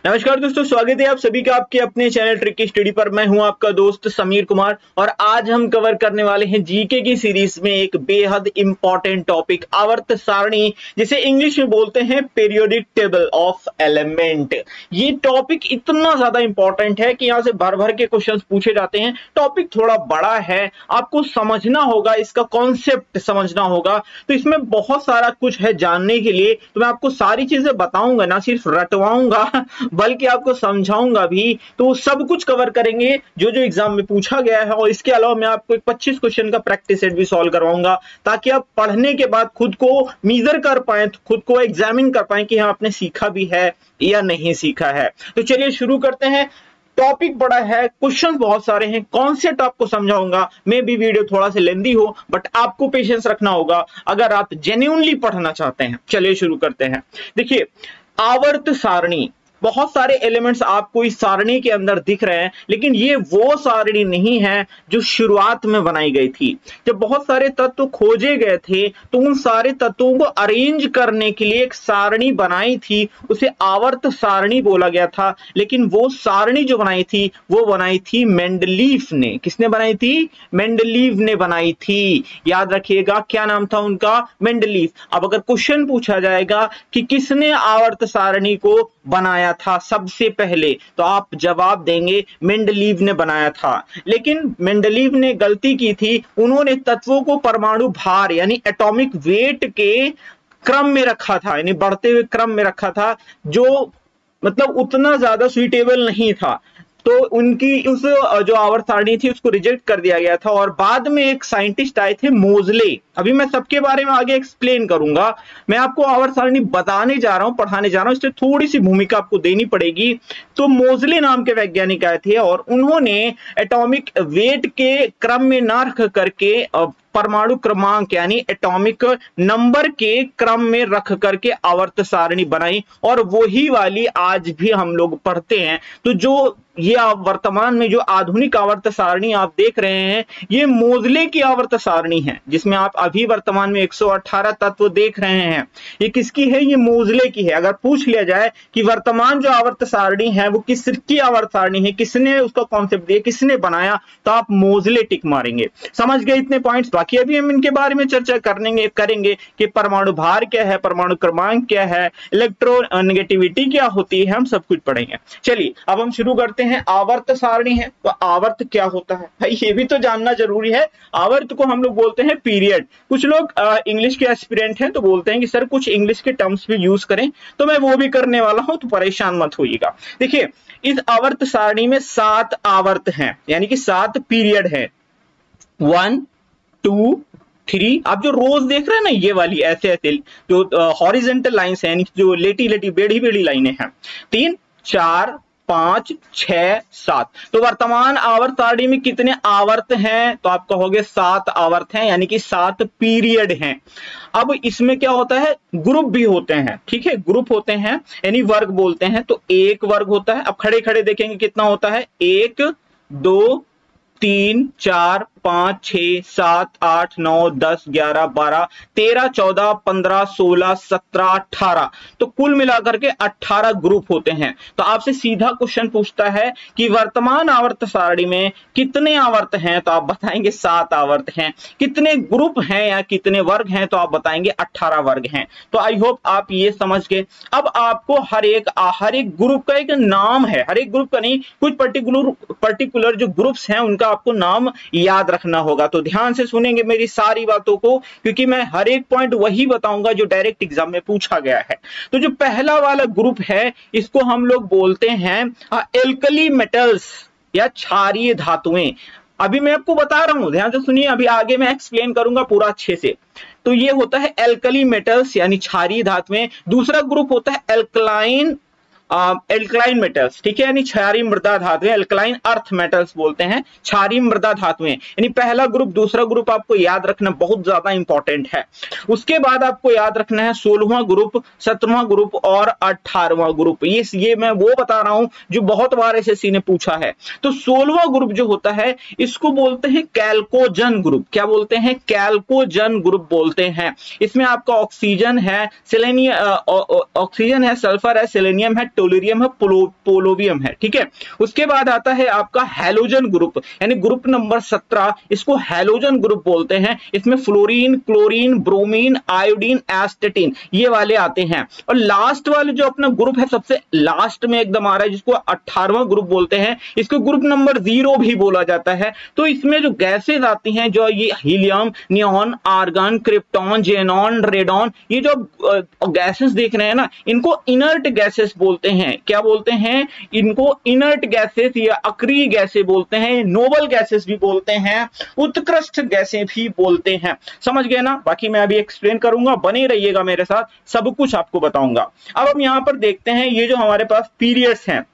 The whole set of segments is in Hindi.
नमस्कार दोस्तों, स्वागत है आप सभी का आपके अपने चैनल ट्रिकी स्टडी पर। मैं हूं आपका दोस्त समीर कुमार और आज हम कवर करने वाले हैं जीके की सीरीज में एक बेहद इंपॉर्टेंट टॉपिक, आवर्त सारणी, जिसे इंग्लिश में बोलते हैं पीरियोडिक टेबल ऑफ एलिमेंट। ये टॉपिक इतना ज्यादा इंपॉर्टेंट है कि यहां से भर भर के क्वेश्चंस पूछे जाते हैं। टॉपिक थोड़ा बड़ा है, आपको समझना होगा, इसका कॉन्सेप्ट समझना होगा। तो इसमें बहुत सारा कुछ है जानने के लिए, तो मैं आपको सारी चीजें बताऊंगा, ना सिर्फ रटवाऊंगा बल्कि आपको समझाऊंगा भी। तो सब कुछ कवर करेंगे जो जो एग्जाम में पूछा गया है, और इसके अलावा मैं आपको एक 25 क्वेश्चन का प्रैक्टिस सेट भी सॉल्व करवाऊंगा, ताकि आप पढ़ने के बाद खुद को मीजर कर पाए, खुद को एग्जामिन कर पाए कि हाँ आपने सीखा भी है या नहीं सीखा है। तो चलिए शुरू करते हैं। टॉपिक बड़ा है, क्वेश्चन बहुत सारे हैं, कॉन्सेप्ट आपको समझाऊंगा। मे भी वीडियो थोड़ा सा लेंदी हो, बट आपको पेशेंस रखना होगा अगर आप जेन्युइनली पढ़ना चाहते हैं। चलिए शुरू करते हैं। देखिए, आवर्त सारणी, बहुत सारे एलिमेंट्स आपको इस सारणी के अंदर दिख रहे हैं, लेकिन ये वो सारणी नहीं है जो शुरुआत में बनाई गई थी। जब बहुत सारे तत्व खोजे गए थे तो उन सारे तत्वों को अरेंज करने के लिए एक सारणी बनाई थी, उसे आवर्त सारणी बोला गया था। लेकिन वो सारणी जो बनाई थी वो बनाई थी मेंडलीफ ने। किसने बनाई थी? मेंडलीफ ने बनाई थी। याद रखिएगा, क्या नाम था उनका? मेंडलीफ। अब अगर क्वेश्चन पूछा जाएगा कि किसने आवर्त सारणी को बनाया था सबसे पहले, तो आप जवाब देंगे मेंडलीव ने बनाया था। लेकिन मेंडलीव ने गलती की थी, उन्होंने तत्वों को परमाणु भार यानी एटॉमिक वेट के क्रम में रखा था, यानी बढ़ते हुए क्रम में रखा था, जो मतलब उतना ज्यादा सुइटेबल नहीं था। तो उनकी उस जो आवर्त सारणी थी उसको रिजेक्ट कर दिया गया था। और बाद में एक साइंटिस्ट आए थे, मोजले। अभी मैं सबके बारे में आगे एक्सप्लेन करूंगा, मैं आपको आवर्त सारणी बताने जा रहा हूं, पढ़ाने जा रहा हूं, इसलिए थोड़ी सी भूमिका आपको देनी पड़ेगी। तो मोजले नाम के वैज्ञानिक आए थे और उन्होंने एटॉमिक वेट के क्रम में ना रख करके परमाणु क्रमांक यानी एटॉमिक नंबर के क्रम में रख करके आवर्त सारणी बनाई, और वही वाली आज भी हम लोग पढ़ते हैं। तो जो ये वर्तमान में जो आधुनिक आवर्त सारणी आप देख रहे हैं, ये मोजले की आवर्त सारणी है, जिसमें आप अभी वर्तमान में 118 तत्व देख रहे हैं। ये किसकी है? ये मोजले की है। अगर पूछ लिया जाए कि वर्तमान जो आवर्त सारणी है वो किसकी आवर्त सारणी है, किसने उसका कॉन्सेप्ट दिया, किसने बनाया, तो आप मोजले टिक मारेंगे। समझ गए इतने पॉइंट्स? बाकी अभी हम इनके बारे में चर्चा करेंगे कि परमाणु भार क्या है, परमाणु क्रमांक क्या है, इलेक्ट्रोनेगेटिविटी क्या होती है, हम सब कुछ पढ़ेंगे। चलिए अब हम शुरू करते हैं। आवर्त सारणी है तो आवर्त क्या होता है भाई, ये भी तो जानना जरूरी है। आवर्त को हम लोग बोलते हैं पीरियड। कुछ लोग इंग्लिश के एस्पिरेंट हैं तो बोलते हैं कि सर कुछ इंग्लिश के टर्म्स भी यूज करें, तो मैं वो भी करने वाला हूं, तो परेशान मत होइएगा। देखिए, इस आवर्त सारणी में 7 आवर्त हैं, यानी कि 7 पीरियड है। 1 2 3, आप जो रोज देख रहे हैं ना, ये वाली ऐसे ऐसे जो हॉरिजेंटल लाइंस हैं, जो लेटी लेटी बेड़ी बेड़ी लाइनें हैं, 3 4 5 6 7। तो वर्तमान आवर्त सारणी में कितने आवर्त हैं? तो आप कहोगे 7 आवर्त हैं, यानी कि 7 पीरियड हैं। अब इसमें क्या होता है? ग्रुप भी होते हैं, ठीक है, ग्रुप होते हैं यानी वर्ग बोलते हैं। तो एक वर्ग होता है। अब खड़े खड़े देखेंगे कितना होता है? 1 2 3 4 5 6 7 8 9 10 11 12 13 14 15 16 17 18, तो कुल मिलाकर के 18 ग्रुप होते हैं। तो आपसे सीधा क्वेश्चन पूछता है कि वर्तमान आवर्त सारणी में कितने आवर्त हैं? तो आप बताएंगे 7 आवर्त हैं। कितने ग्रुप हैं या कितने वर्ग हैं? तो आप बताएंगे 18 वर्ग हैं। तो आई होप आप ये समझ गए। अब आपको हर एक ग्रुप का एक नाम है, हर एक ग्रुप का नहीं, कुछ पर्टिकुलर जो ग्रुप्स हैं उनका आपको नाम याद रखना होगा। तो ध्यान से सुनेंगे मेरी सारी बातों को, क्योंकि मैं हर एक पॉइंट वही बताऊंगा जो डायरेक्ट एग्जाम में पूछा गया है। तो जो पहला वाला ग्रुप है, इसको हम लोग बोलते हैं एल्कली मेटल्स या क्षारीय धातुएं। अभी मैं आपको बता रहा हूं, ध्यान से सुनिए, अभी आगे मैं एक्सप्लेन करूंगा पूरा अच्छे से। तो ये होता है एल्कली मेटल्स यानी क्षारीय धातुएं। दूसरा ग्रुप होता है एल्कलाइन मेटल्स, ठीक है, यानी क्षारीय मृदा धातुएं, एल्कलाइन अर्थ मेटल्स बोलते हैं, क्षारीय मृदा धातुएं। यानी पहला ग्रुप, दूसरा ग्रुप आपको याद रखना बहुत ज्यादा इंपॉर्टेंट है। उसके बाद आपको याद रखना है 16वां ग्रुप, 17वां ग्रुप और 18वां ग्रुप। ये मैं वो बता रहा हूं जो बहुत बार एसएससी ने पूछा है। तो 16वां ग्रुप जो होता है इसको बोलते हैं कैल्कोजन ग्रुप। क्या बोलते हैं? कैल्कोजन ग्रुप बोलते हैं। इसमें आपका ऑक्सीजन है, ऑक्सीजन है, सल्फर है, सेलेनियम है, टेलुरियम है, पोलोवियम है, ठीक है। उसके बाद आता है आपका हैलोजन ग्रुप, यानी ग्रुप नंबर 17, इसको हैलोजन ग्रुप बोलते हैं। इसमें फ्लोरीन, क्लोरीन, ब्रोमीन, आयोडीन, एस्टेटिन ये वाले आते हैं। और लास्ट वाले जो अपना ग्रुप है, सबसे लास्ट में एकदम आ रहा है, जिसको 18वां ग्रुप बोलते हैं, इसको ग्रुप नंबर 0 भी बोला जाता है। तो इसमें जो गैसेज आती हैं, जो ये helium, neon, argon, krypton, xenon, radon, ये जो गैसेस देख रहे हैं ना, इनको इनर्ट गैसेस बोलते हैं। क्या बोलते हैं इनको? इनर्ट गैसेस या अक्रिय गैसें बोलते हैं, नोबल गैसेस भी बोलते हैं, उत्कृष्ट गैसें भी बोलते हैं। समझ गए ना? बाकी मैं अभी एक्सप्लेन करूंगा, बने रहिएगा मेरे साथ, सब कुछ आपको बताऊंगा। अब हम यहां पर देखते हैं ये जो हमारे पास पीरियड्स हैं,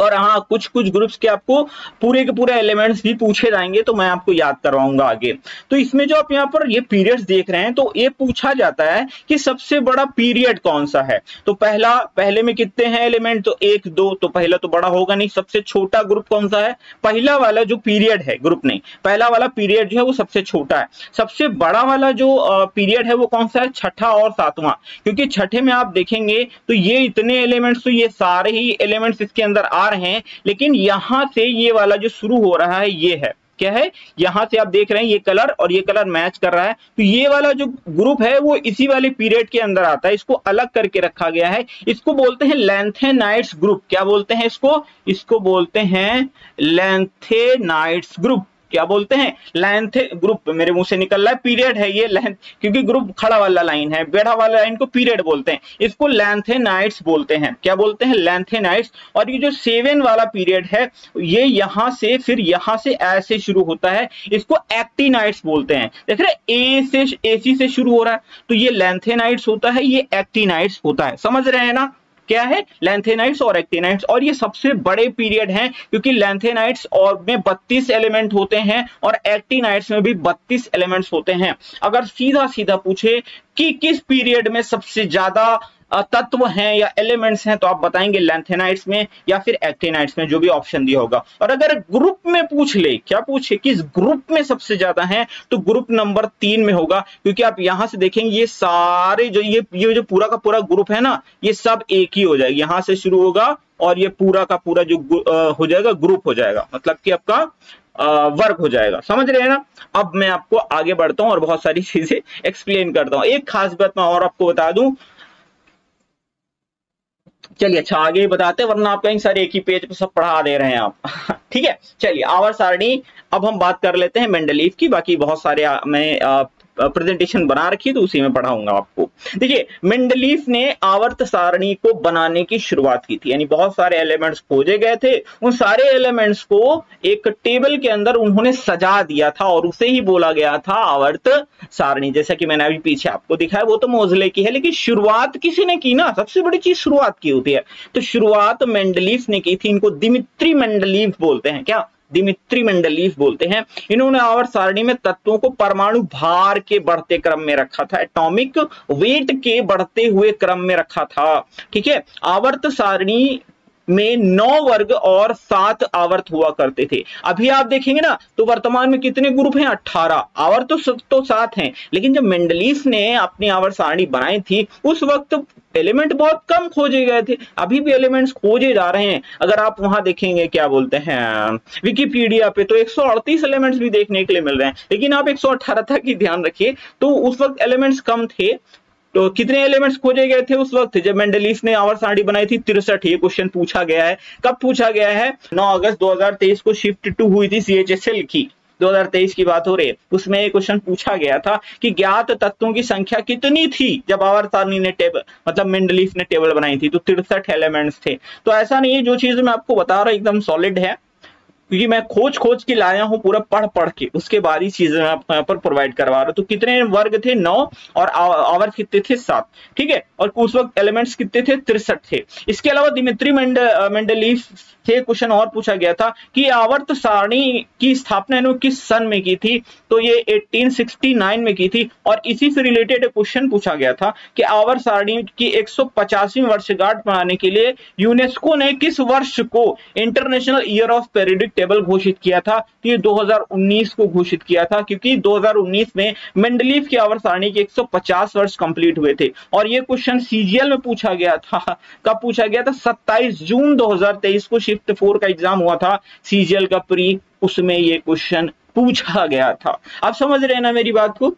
और हाँ कुछ कुछ ग्रुप्स के आपको पूरे के पूरे एलिमेंट्स भी पूछे जाएंगे, तो मैं आपको याद करवाऊंगा आगे। तो इसमें जो आप यहाँ पर ये पीरियड्स देख रहे हैं, तो ये पूछा जाता है कि सबसे बड़ा पीरियड कौन सा है। तो पहले में कितने हैं एलिमेंट? तो 1 2, तो पहला तो बड़ा होगा नहीं। सबसे छोटा ग्रुप कौन सा है? पहला वाला जो पीरियड है, ग्रुप नहीं, पहला वाला पीरियड जो है वो सबसे छोटा है। सबसे बड़ा वाला जो पीरियड है वो कौन सा है? छठा और 7वां, क्योंकि छठे में आप देखेंगे तो ये इतने एलिमेंट्स, तो ये सारे ही एलिमेंट्स इसके अंदर आ रहे हैं, लेकिन यहां से ये वाला जो शुरू हो रहा है ये है, क्या है? यहां से आप देख रहे हैं ये कलर और ये कलर मैच कर रहा है, तो ये वाला जो ग्रुप है वो इसी वाले पीरियड के अंदर आता है। इसको अलग करके रखा गया है, इसको बोलते हैं लैंथेनाइड्स ग्रुप। क्या बोलते हैं इसको? इसको बोलते हैं लैंथेनाइड्स ग्रुप। क्या बोलते हैं? लेंथ ग्रुप, मेरे मुंह से निकल रहा है, पीरियड है ये लेंथ, क्योंकि ग्रुप खड़ा वाला लाइन है, बेड़ा वाला लाइन को पीरियड बोलते हैं, इसको लैंथेनाइड्स बोलते हैं। क्या बोलते हैं? लैंथेनाइड्स। और ये जो 7 वाला पीरियड है, ये यहां से फिर यहां से ऐसे शुरू होता है, इसको एक्टिनाइड्स बोलते हैं। देख रहे AC से शुरू हो रहा है, तो ये लैंथेनाइड्स होता है, ये एक्टिनाइड्स होता है। समझ रहे हैं ना? क्या है? लैंथेनाइड्स और एक्टिनाइड्स। और ये सबसे बड़े पीरियड हैं, क्योंकि लैंथेनाइड्स और में 32 एलिमेंट होते हैं और एक्टिनाइड्स में भी 32 एलिमेंट्स होते हैं। अगर सीधा सीधा पूछे कि किस पीरियड में सबसे ज्यादा तत्व हैं या एलिमेंट्स हैं, तो आप बताएंगे लैंथेनाइड्स में या फिर एक्टिनाइड्स में, जो भी ऑप्शन दिया होगा। और अगर ग्रुप में पूछ ले, क्या पूछे किस ग्रुप में सबसे ज्यादा हैं, तो ग्रुप नंबर 3 में होगा, क्योंकि आप यहां से देखेंगे ये सारे जो ये जो पूरा का पूरा ग्रुप है ना, ये सब एक ही हो जाएगा, यहां से शुरू होगा और ये पूरा का पूरा जो हो जाएगा ग्रुप हो जाएगा, मतलब कि आपका वर्क हो जाएगा। समझ रहे हैं ना? अब मैं आपको आगे बढ़ता हूं और बहुत सारी चीजें एक्सप्लेन करता हूं। एक खास बात मैं और आपको बता दूं, चलिए अच्छा आगे ही बताते हैं, वरना आप कहीं सारे एक ही पेज पे सब पढ़ा दे रहे हैं आप। ठीक है, चलिए आवर्त सारणी। अब हम बात कर लेते हैं मेंडलीव की, बाकी बहुत सारे मैं प्रेजेंटेशन बना रखी है तो उसी में पढ़ाऊंगा आपको। देखिए मेंडलीव ने आवर्त सारणी को बनाने की शुरुआत की थी, यानी बहुत सारे एलिमेंट्स खोजे गए थे, उन सारे एलिमेंट्स को एक टेबल के अंदर उन्होंने सजा दिया था और उसे ही बोला गया था आवर्त सारणी। जैसा कि मैंने अभी पीछे आपको दिखाया, वो तो मोजले की है, लेकिन शुरुआत किसी ने की ना, सबसे बड़ी चीज शुरुआत की होती है। तो शुरुआत मेंडलीव ने की थी, इनको दिमित्री मेंडलीव बोलते हैं। क्या? दिमित्री मेंडलीव बोलते हैं। इन्होंने आवर्त सारणी में तत्वों को परमाणु भार के बढ़ते क्रम में रखा था, एटॉमिक वेट के बढ़ते हुए क्रम में रखा था। ठीक है, आवर्त सारणी में 9 वर्ग और 7 आवर्त हुआ करते थे। अभी आप देखेंगे ना, तो वर्तमान में कितने ग्रुप हैं? 18। आवर्त तो 7 हैं, लेकिन जब मेंडलीव ने अपनी आवर्त सारणी बनाई थी, उस वक्त एलिमेंट बहुत कम खोजे गए थे। अभी भी एलिमेंट्स खोजे जा रहे हैं। अगर आप वहां देखेंगे, क्या बोलते हैं, विकिपीडिया पे, तो 138 एलिमेंट्स भी देखने के लिए मिल रहे हैं, लेकिन आप 118 तक ही ध्यान रखिए। तो उस वक्त एलिमेंट्स कम थे। तो कितने एलिमेंट्स खोजे गए थे उस वक्त जब मेंडलीव ने आवर्त सारणी बनाई थी? 63। ये क्वेश्चन पूछा गया है। कब पूछा गया है? 9 अगस्त 2023 को शिफ्ट 2 हुई थी CHSL की, 2023 की बात हो रही है। उसमें एक क्वेश्चन पूछा गया था कि ज्ञात तत्वों की संख्या कितनी थी जब आवर्त सारणी ने टेबल, मतलब मेंडलीव ने टेबल बनाई थी? तो 63 एलिमेंट्स थे। तो ऐसा नहीं है, जो चीज मैं आपको बता रहा हूं एकदम सॉलिड है, क्योंकि मैं खोज के लाया हूं, पूरा पढ़ के, उसके बाद ही चीजें मैं आपको यहाँ पर प्रोवाइड करवा रहा हूं। तो कितने वर्ग थे? 9, और आवर्त कितने थे? 7। ठीक है, और उस वक्त एलिमेंट्स कितने थे? 63 थे। इसके अलावा दिमित्री मेंडलीव से क्वेश्चन और पूछा गया था कि आवर्त सारणी की स्थापना इन्होंने किस सन में की थी? तो ये 1869 में की थी। और इसी से रिलेटेड एक क्वेश्चन पूछा गया था कि आवर्त सारणी की 150वीं वर्षगांठ मनाने के लिए यूनेस्को ने किस वर्ष को international year of periodic table घोषित किया था, तो ये 2019 को घोषित किया था, क्योंकि 2019 में मेंडलीव की आवर्त सारणी के 150 वर्ष कंप्लीट हुए थे। और ये क्वेश्चन सीजीएल में पूछा गया था। कब पूछा गया था? 27 जून 2023 को शिफ्ट 4 का एग्जाम हुआ था सीजीएल का प्री, उसमें ये क्वेश्चन पूछा गया था। आप समझ रहे हैं ना मेरी बात को?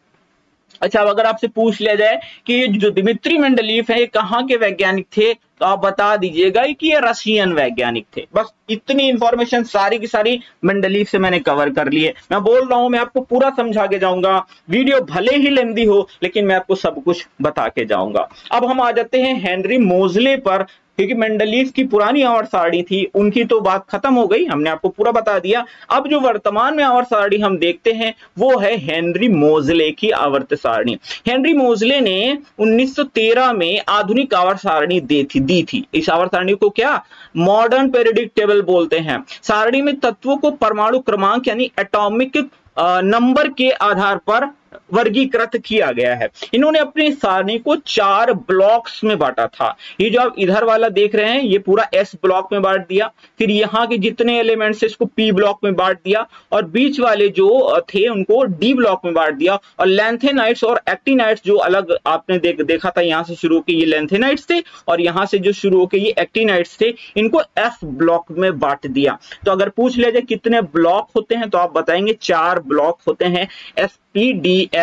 अच्छा, अब अगर आपसे पूछ लिया जाए कि ये जो दिमित्री मेंडलीव है ये कहाँ के वैज्ञानिक थे, तो आप बता दीजिएगा कि ये रशियन वैज्ञानिक थे। बस इतनी इंफॉर्मेशन सारी की सारी मेंडलीव से मैंने कवर कर ली है। मैं बोल रहा हूं, मैं आपको पूरा समझा के जाऊंगा, वीडियो भले ही लेंदी हो लेकिन मैं आपको सब कुछ बता के जाऊंगा। अब हम आ जाते हैं हेनरी मोजले पर, क्योंकि मेंडलीव की पुरानी आवर्त सारणी थी, उनकी तो बात खत्म हो गई, हमने आपको पूरा बता दिया। अब जो वर्तमान में आवर्त सारणी हम देखते हैं वो है हेनरी मोजले की आवर्त सारणी। हेनरी मोजले ने 1913 में आधुनिक आवर्त सारणी दी थी। इस आवर्त सारणी को क्या मॉडर्न पीरियोडिक टेबल बोलते हैं। सारणी में तत्वों को परमाणु क्रमांक यानी एटॉमिक नंबर के आधार पर वर्गीकृत किया गया है। इन्होंने अपनी सारणी को 4 ब्लॉक्स में बांटा था। ये जो आप इधर वाला देख रहे हैं ये पूरा एस ब्लॉक में बांट दिया, फिर यहाँ के जितने एलिमेंट्स इसको पी ब्लॉक में बांट दिया, और बीच वाले जो थे उनको डी ब्लॉक में बांट दिया, और लैंथेनाइट्स और एक्टिनाइट्स जो अलग आपने देखा था, यहाँ से शुरू होकर ये लैंथेनाइट्स थे और यहाँ से जो शुरू होकर ये एक्टिनाइट्स थे, इनको एफ ब्लॉक में बांट दिया। तो अगर पूछ लिया जाए कितने ब्लॉक होते हैं तो आप बताएंगे 4 ब्लॉक होते हैं। SPDF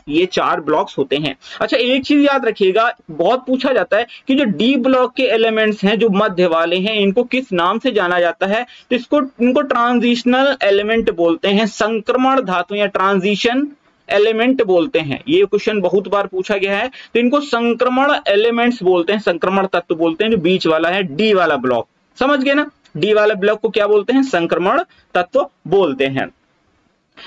ये 4 ब्लॉक्स होते हैं। अच्छा, एक चीज याद रखिएगा, बहुत पूछा जाता है कि जो डी ब्लॉक के एलिमेंट्स हैं जो मध्य वाले हैं इनको किस नाम से जाना जाता है, तो इनको ट्रांजिशनल एलिमेंट बोलते हैं, संक्रमण धातु या ट्रांजिशन एलिमेंट बोलते हैं। ये क्वेश्चन बहुत बार पूछा गया है, तो इनको संक्रमण एलिमेंट्स बोलते हैं, संक्रमण तत्व बोलते हैं। जो बीच वाला है डी वाला ब्लॉक, समझ गए ना, डी वाला ब्लॉक को क्या बोलते हैं? संक्रमण तत्व बोलते हैं।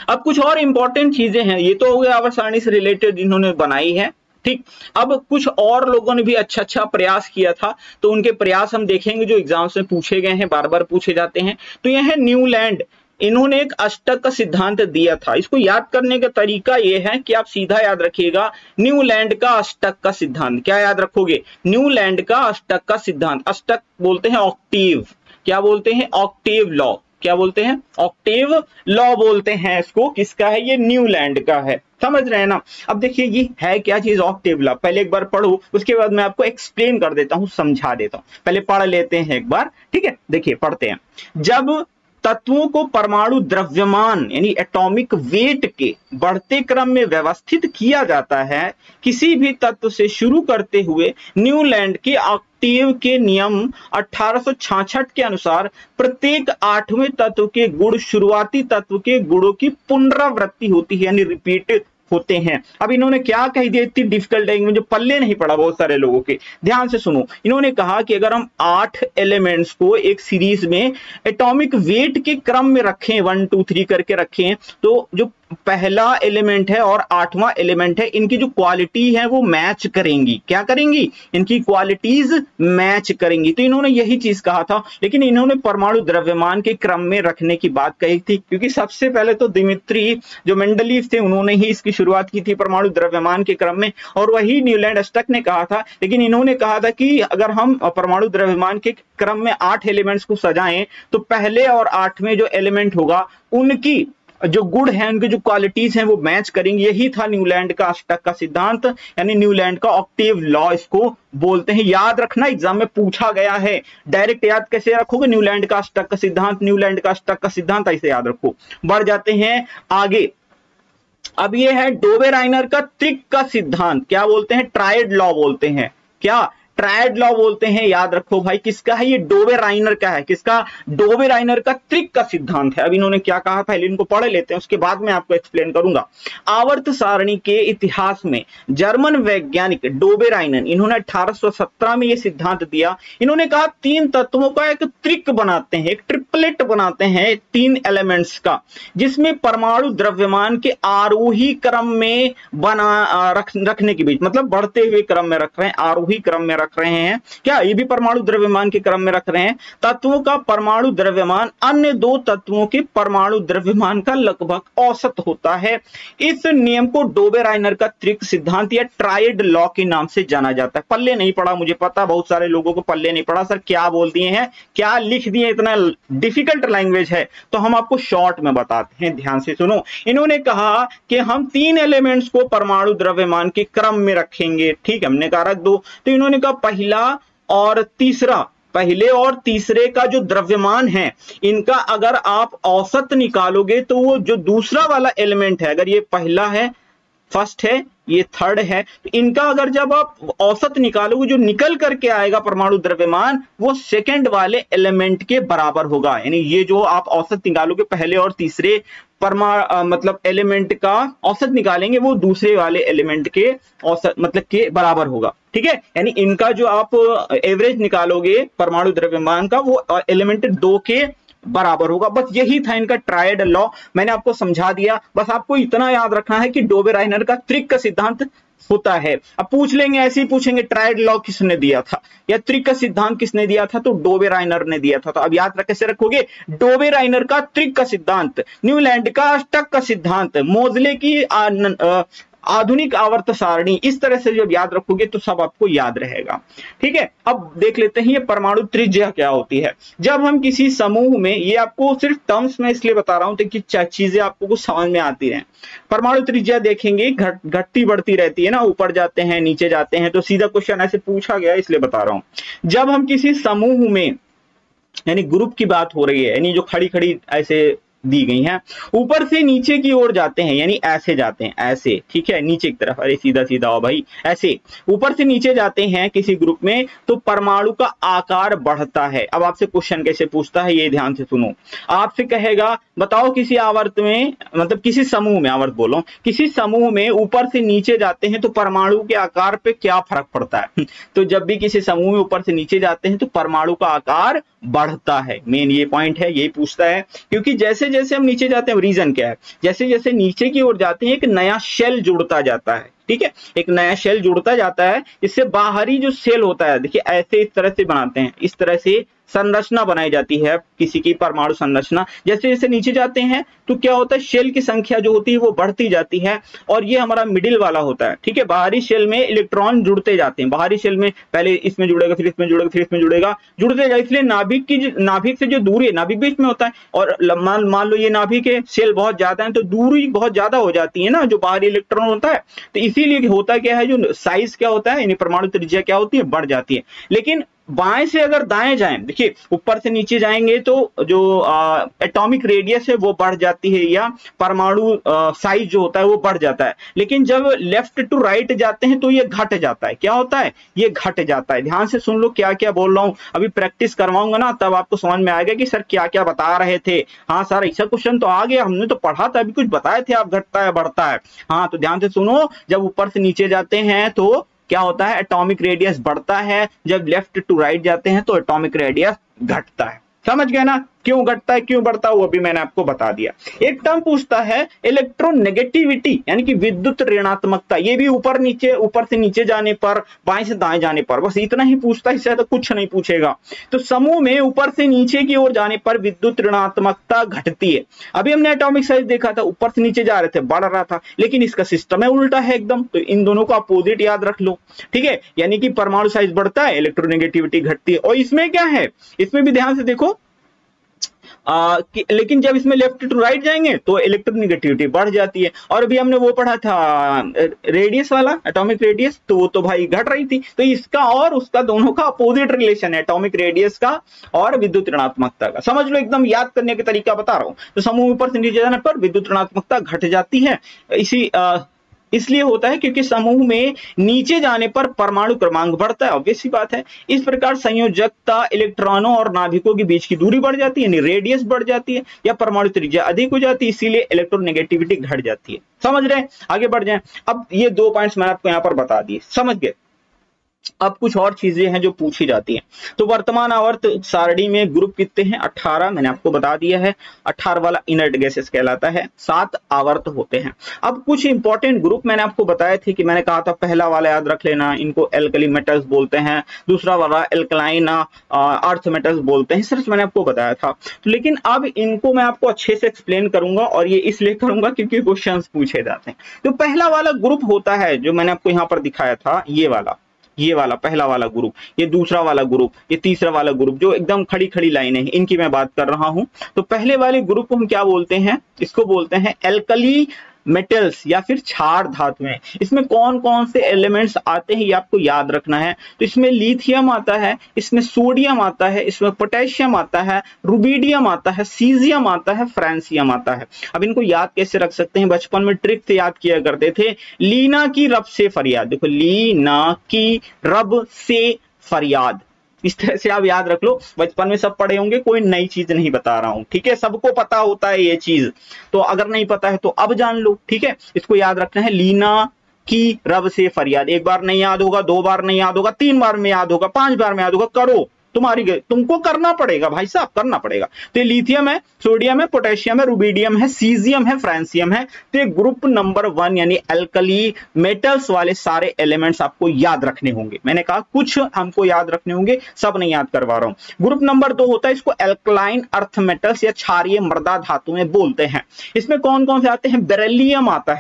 अब कुछ और इंपॉर्टेंट चीजें हैं, ये तो हो गया आवर्त सारणी से रिलेटेड इन्होंने बनाई है, ठीक। अब कुछ और लोगों ने भी अच्छा प्रयास किया था, तो उनके प्रयास हम देखेंगे जो एग्जाम्स में पूछे गए हैं, बार बार पूछे जाते हैं। तो यह है न्यूलैंड, इन्होंने एक अष्टक का सिद्धांत दिया था। इसको याद करने का तरीका यह है कि आप सीधा याद रखिएगा न्यूलैंड का अष्टक का सिद्धांत। क्या याद रखोगे? न्यूलैंड का अष्टक का सिद्धांत। अष्टक बोलते हैं ऑक्टेव, क्या बोलते हैं? Octave law. क्या बोलते हैं? ऑक्टेव लॉ बोलते हैं इसको। किसका है? ये न्यूलैंड का है। समझ रहे हैं ना? अब देखिए ये है क्या चीज ऑक्टेव लॉ, पहले एक बार पढ़ो, उसके बाद मैं आपको एक्सप्लेन कर देता हूं, समझा देता हूं। पहले पढ़ लेते हैं एक बार, ठीक है? देखिए पढ़ते हैं। जब तत्वों को परमाणु द्रव्यमान यानी एटॉमिक वेट के बढ़ते क्रम में व्यवस्थित किया जाता है, किसी भी तत्व से शुरू करते हुए न्यूलैंड के ऑक्टेव के नियम 1866 के अनुसार प्रत्येक 8वें तत्व के गुण शुरुआती तत्व के गुणों की पुनरावृत्ति होती है, यानी रिपीट होते हैं। अब इन्होंने क्या कह दिया इतनी डिफिकल्ट लैंग्वेज, जो पल्ले नहीं पड़ा बहुत सारे लोगों के, ध्यान से सुनो। इन्होंने कहा कि अगर हम 8 एलिमेंट्स को एक सीरीज में एटॉमिक वेट के क्रम में रखें, 1 2 3 करके रखें, तो जो पहला एलिमेंट है और 8वां एलिमेंट है, इनकी जो क्वालिटी है वो मैच करेंगी। क्या करेंगी? इनकी क्वालिटीज मैच करेंगी। तो इन्होंने यही चीज कहा था, लेकिन इन्होंने परमाणु द्रव्यमान के क्रम में रखने की बात कही थी, क्योंकि सबसे पहले तो दिमित्री जो मेंडलीव थे उन्होंने ही इसकी शुरुआत की थी परमाणु द्रव्यमान के क्रम में, और वही न्यूलैंड अष्टक ने कहा था। लेकिन इन्होंने कहा था कि अगर हम परमाणु द्रव्यमान के क्रम में 8 एलिमेंट्स को सजाएं, तो पहले और 8वें जो एलिमेंट होगा उनकी जो गुण है, उनकी जो क्वालिटीज हैं वो मैच करेंगे। यही था न्यूलैंड का अष्टक का सिद्धांत, यानी न्यूलैंड का ऑक्टेव लॉ इसको बोलते हैं। याद रखना, एग्जाम में पूछा गया है। डायरेक्ट याद कैसे रखोगे? न्यूलैंड का अष्टक का सिद्धांत, न्यूलैंड का अष्टक का सिद्धांत, ऐसे याद रखो। बढ़ जाते हैं आगे। अब ये है डोबेराइनर का त्रिक का सिद्धांत। क्या बोलते हैं? ट्रायड लॉ बोलते हैं। क्या? ट्रायड लॉ बोलते हैं। याद रखो भाई, किसका है ये? डोबेराइनर का है। किसका? डोबेराइनर का त्रिक का सिद्धांत है। अब इन्होंने क्या कहा, पहले इनको पढ़ लेते हैं, उसके बाद मैं आपको एक्सप्लेन करूंगा। आवर्त सारणी के इतिहास में जर्मन वैज्ञानिक डोबेराइनर, इन्होंने 1817 में ये सिद्धांत दिया। इन्होंने कहा 3 तत्वों का एक त्रिक बनाते हैं, एक ट्रिपलेट बनाते हैं 3 एलिमेंट्स का, जिसमें परमाणु द्रव्यमान के आरोही क्रम में रखने के बीच, मतलब बढ़ते हुए क्रम में रख रहे हैं, आरोही क्रम में रख रहे हैं क्या, ये भी परमाणु द्रव्यमान के क्रम में रख रहे हैं। तत्वों का परमाणु द्रव्यमान अन्य दो तत्वों के परमाणु द्रव्यमान का लगभग औसत होता है। इस नियम को डोबे-राइनर का त्रिक सिद्धांत या ट्रायड लॉ के नाम से जाना जाता है। पल्ले नहीं पढ़ा, मुझे पता बहुत सारे लोगों को पल्ले नहीं पढ़ा, सर क्या बोल दिए हैं, क्या लिख दिए, इतना डिफिकल्ट लैंग्वेज है, तो हम आपको शॉर्ट में बताते हैं, ध्यान से सुनो। इन्होंने कहा कि हम 3 एलिमेंट्स को परमाणु द्रव्यमान के क्रम में रखेंगे, ठीक है, हमने कहा रख दो। तो इन्होंने कहा पहला और तीसरा, पहले और तीसरे का जो द्रव्यमान है इनका अगर आप औसत निकालोगे तो वो जो दूसरा वाला एलिमेंट है, अगर ये पहला है, फर्स्ट है, ये थर्ड है, तो इनका अगर जब आप औसत निकालोगे जो निकल करके आएगा परमाणु द्रव्यमान वो सेकंड वाले एलिमेंट के बराबर होगा। यानी ये जो आप औसत निकालोगे पहले और तीसरे मतलब एलिमेंट का औसत निकालेंगे वो दूसरे वाले एलिमेंट के औसत मतलब के बराबर होगा, ठीक है। यानी इनका जो आप एवरेज निकालोगे परमाणु द्रव्यमान का वो एलिमेंट 2 के बराबर होगा। बस यही था इनका ट्रायड लॉ, मैंने आपको समझा दिया। बस आपको इतना याद रखना है कि डोबे-राइनर का त्रिक का सिद्धांत होता है। अब पूछ लेंगे, ऐसे ही पूछेंगे ट्रायड लॉ किसने दिया था या त्रिक का सिद्धांत किसने दिया था, तो डोबे-राइनर ने दिया था। तो अब याद कैसे रखोगे, डोबे-राइनर का त्रिक का सिद्धांत, न्यूलैंड का अष्टक का सिद्धांत, मोजले की आधुनिक आवर्त सारणी, इस तरह से जब याद रखोगे तो सब आपको याद रहेगा, ठीक है। अब देख लेते हैं ये परमाणु त्रिज्या क्या होती है। जब हम किसी समूह में, ये आपको सिर्फ टर्म्स में इसलिए बता रहा हूं ताकि चीजें आपको कुछ समझ में आती रहें। परमाणु त्रिज्या देखेंगे घटती बढ़ती रहती है ना, ऊपर जाते हैं नीचे जाते हैं, तो सीधा क्वेश्चन ऐसे पूछा गया इसलिए बता रहा हूं। जब हम किसी समूह में यानी ग्रुप की बात हो रही है, यानी जो खड़ी खड़ी ऐसे दी गई हैं, ऊपर से नीचे की ओर जाते हैं, यानी ऐसे जाते हैं, ऐसे, ठीक है, नीचे की तरफ, अरे सीधा सीधा हो भाई, ऐसे ऊपर से नीचे जाते हैं किसी ग्रुप में तो परमाणु का आकार बढ़ता है। अब आपसे क्वेश्चन कैसे पूछता है ये ध्यान से सुनो। आपसे कहेगा बताओ किसी आवर्त में, मतलब किसी समूह में, आवर्त बोलो, किसी समूह में ऊपर से नीचे जाते हैं तो परमाणु के आकार पे क्या फर्क पड़ता है। तो जब भी किसी समूह में ऊपर से नीचे जाते हैं तो परमाणु का आकार बढ़ता है। मेन ये पॉइंट है, यही पूछता है, क्योंकि जैसे जैसे हम नीचे जाते हैं, रीजन क्या है, जैसे जैसे नीचे की ओर जाते हैं एक नया शेल जुड़ता जाता है, ठीक है, एक नया शेल जुड़ता जाता है। इससे बाहरी जो सेल होता है, देखिए ऐसे इस तरह से बनाते हैं, इस तरह से संरचना बनाई जाती है किसी की परमाणु संरचना। जैसे जैसे नीचे जाते हैं तो क्या होता है, शेल की संख्या जो होती है वो बढ़ती जाती है, और ये हमारा मिडिल वाला होता है, ठीक है। बाहरी शेल में इलेक्ट्रॉन जुड़ते जाते हैं, बाहरी शेल में पहले इसमें जुड़ेगा, फिर इसमें जुड़ेगा, फिर इसमें जुड़ेगा, जुड़ते जाए। इसलिए नाभिक से जो दूरी है, नाभिक बीच में होता है, और मान लो ये नाभिक के शेल बहुत ज्यादा है तो दूरी बहुत ज्यादा हो जाती है ना, जो बाहरी इलेक्ट्रॉन होता है। तो इसीलिए होता क्या है, जो साइज क्या होता है, यानी परमाणु त्रिज्या क्या होती है, बढ़ जाती है। लेकिन बाएं से अगर दाएं जाएं, देखिए ऊपर से नीचे जाएंगे तो जो एटॉमिक रेडियस है वो बढ़ जाती है, या परमाणु साइज जो होता है वो बढ़ जाता है। लेकिन जब लेफ्ट टू राइट जाते हैं तो ये घट जाता है। क्या होता है, ये घट जाता है। ध्यान से सुन लो क्या क्या बोल रहा हूं, अभी प्रैक्टिस करवाऊंगा ना तब आपको समझ में आएगा कि सर क्या क्या बता रहे थे। हाँ सर ऐसा क्वेश्चन तो आ गया, हमने तो पढ़ा था, अभी कुछ बताए थे आप, घटता है बढ़ता है। हाँ तो ध्यान से सुनो, जब ऊपर से नीचे जाते हैं तो क्या होता है, एटॉमिक रेडियस बढ़ता है, जब लेफ्ट टू राइट जाते हैं तो एटॉमिक रेडियस घटता है। समझ गए ना, क्यों घटता है क्यों बढ़ता है, वो भी मैंने आपको बता दिया। एक टर्म पूछता है इलेक्ट्रोनेगेटिविटी, यानी कि विद्युत ऋणात्मकता। ये भी ऊपर से नीचे जाने पर, बाएं से दाएं जाने पर, बस इतना ही पूछता है, इससे ज्यादा कुछ नहीं पूछेगा। तो समूह में ऊपर से नीचे की ओर जाने पर विद्युत ऋणात्मकता घटती है। अभी हमने एटॉमिक साइज देखा था, ऊपर से नीचे जा रहे थे बढ़ रहा था, लेकिन इसका सिस्टम है उल्टा है एकदम। तो इन दोनों का अपोजिट याद रख लो, ठीक है। यानी कि परमाणु साइज बढ़ता है, इलेक्ट्रोनेगेटिविटी घटती है। और इसमें क्या है, इसमें भी ध्यान से देखो, लेकिन जब इसमें लेफ्ट टू राइट जाएंगे तो इलेक्ट्रोनेगेटिविटी बढ़ जाती है। और अभी हमने वो पढ़ा था रेडियस वाला, एटॉमिक रेडियस, तो वो तो भाई घट रही थी। तो इसका और उसका दोनों का अपोजिट रिलेशन है, एटॉमिक रेडियस का और विद्युत ऋणात्मकता का। समझ लो, एकदम याद करने का तरीका बता रहा हूं। तो समूह ऊपर से नीचे जाने पर विद्युत ऋणात्मकता घट जाती है। इसलिए होता है क्योंकि समूह में नीचे जाने पर परमाणु क्रमांक बढ़ता है, ऑब्वियस सी बात है। इस प्रकार संयोजकता, इलेक्ट्रॉनों और नाभिकों के बीच की दूरी बढ़ जाती है, यानी रेडियस बढ़ जाती है, या परमाणु त्रिज्या अधिक हो जाती है, इसीलिए इलेक्ट्रोनेगेटिविटी घट जाती है। समझ रहे हैं, आगे बढ़ जाएं। अब ये 2 पॉइंट्स मैंने आपको यहां पर बता दिए, समझ गए। अब कुछ और चीजें हैं जो पूछी जाती हैं। तो वर्तमान आवर्त सारणी में ग्रुप कितने हैं? 18, मैंने आपको बता दिया है। 18 वाला इनर्ट गैसेस कहलाता है। 7 आवर्त होते हैं। अब कुछ इंपॉर्टेंट ग्रुप मैंने आपको बताए थे कि मैंने कहा था पहला वाला याद रख लेना, इनको एल्कली मेटल्स बोलते हैं। दूसरा वाला एल्कलाइन अर्थ मेटल्स बोलते हैं। सिर्फ मैंने आपको बताया था। तो लेकिन अब इनको मैं आपको अच्छे से एक्सप्लेन करूंगा, और ये इसलिए करूंगा क्योंकि क्वेश्चंस पूछे जाते हैं। तो पहला वाला ग्रुप होता है जो मैंने आपको यहाँ पर दिखाया था, ये वाला पहला वाला ग्रुप, ये दूसरा वाला ग्रुप, ये तीसरा वाला ग्रुप, जो एकदम खड़ी खड़ी लाइनें हैं, इनकी मैं बात कर रहा हूं। तो पहले वाले ग्रुप को हम क्या बोलते हैं? इसको बोलते हैं एल्कली मेटल्स या फिर क्षार धातुएं। इसमें कौन कौन से एलिमेंट्स आते हैं ये आपको याद रखना है। तो इसमें लिथियम आता है, इसमें सोडियम आता है, इसमें पोटेशियम आता है, रुबिडियम आता है, सीजियम आता है, फ्रांसियम आता है। अब इनको याद कैसे रख सकते हैं? बचपन में ट्रिक से याद किया करते थे। लीना की रब से फरियाद, देखो लीना की रब से फरियाद, इस तरह से आप याद रख लो। बचपन में सब पढ़े होंगे, कोई नई चीज नहीं बता रहा हूं, ठीक है? सबको पता होता है ये चीज, तो अगर नहीं पता है तो अब जान लो, ठीक है? इसको याद रखना है, लीना की रब से फरियाद। एक बार नहीं याद होगा, 2 बार नहीं याद होगा, 3 बार में याद होगा, 5 बार में याद होगा, करो, तुमको करना पड़ेगा भाई साहब, करना पड़ेगा। तो ये लिथियम है, सोडियम है, पोटेशियम है, रुबिडियम है, सीजियम है, फ्रांसियम है। तो ये ग्रुप नंबर 1 यानी एल्कली मेटल्स वाले सारे एलिमेंट्स आपको याद रखने होंगे। मैंने कहा कुछ हमको याद रखने होंगे, सब नहीं याद करवा रहा हूं। ग्रुप नंबर 2 होता है, इसको एल्कलाइन अर्थ मेटल्स या क्षारीय मृदा धातुएं बोलते हैं। इसमें कौन कौन से आते हैं? बेरिलियम आता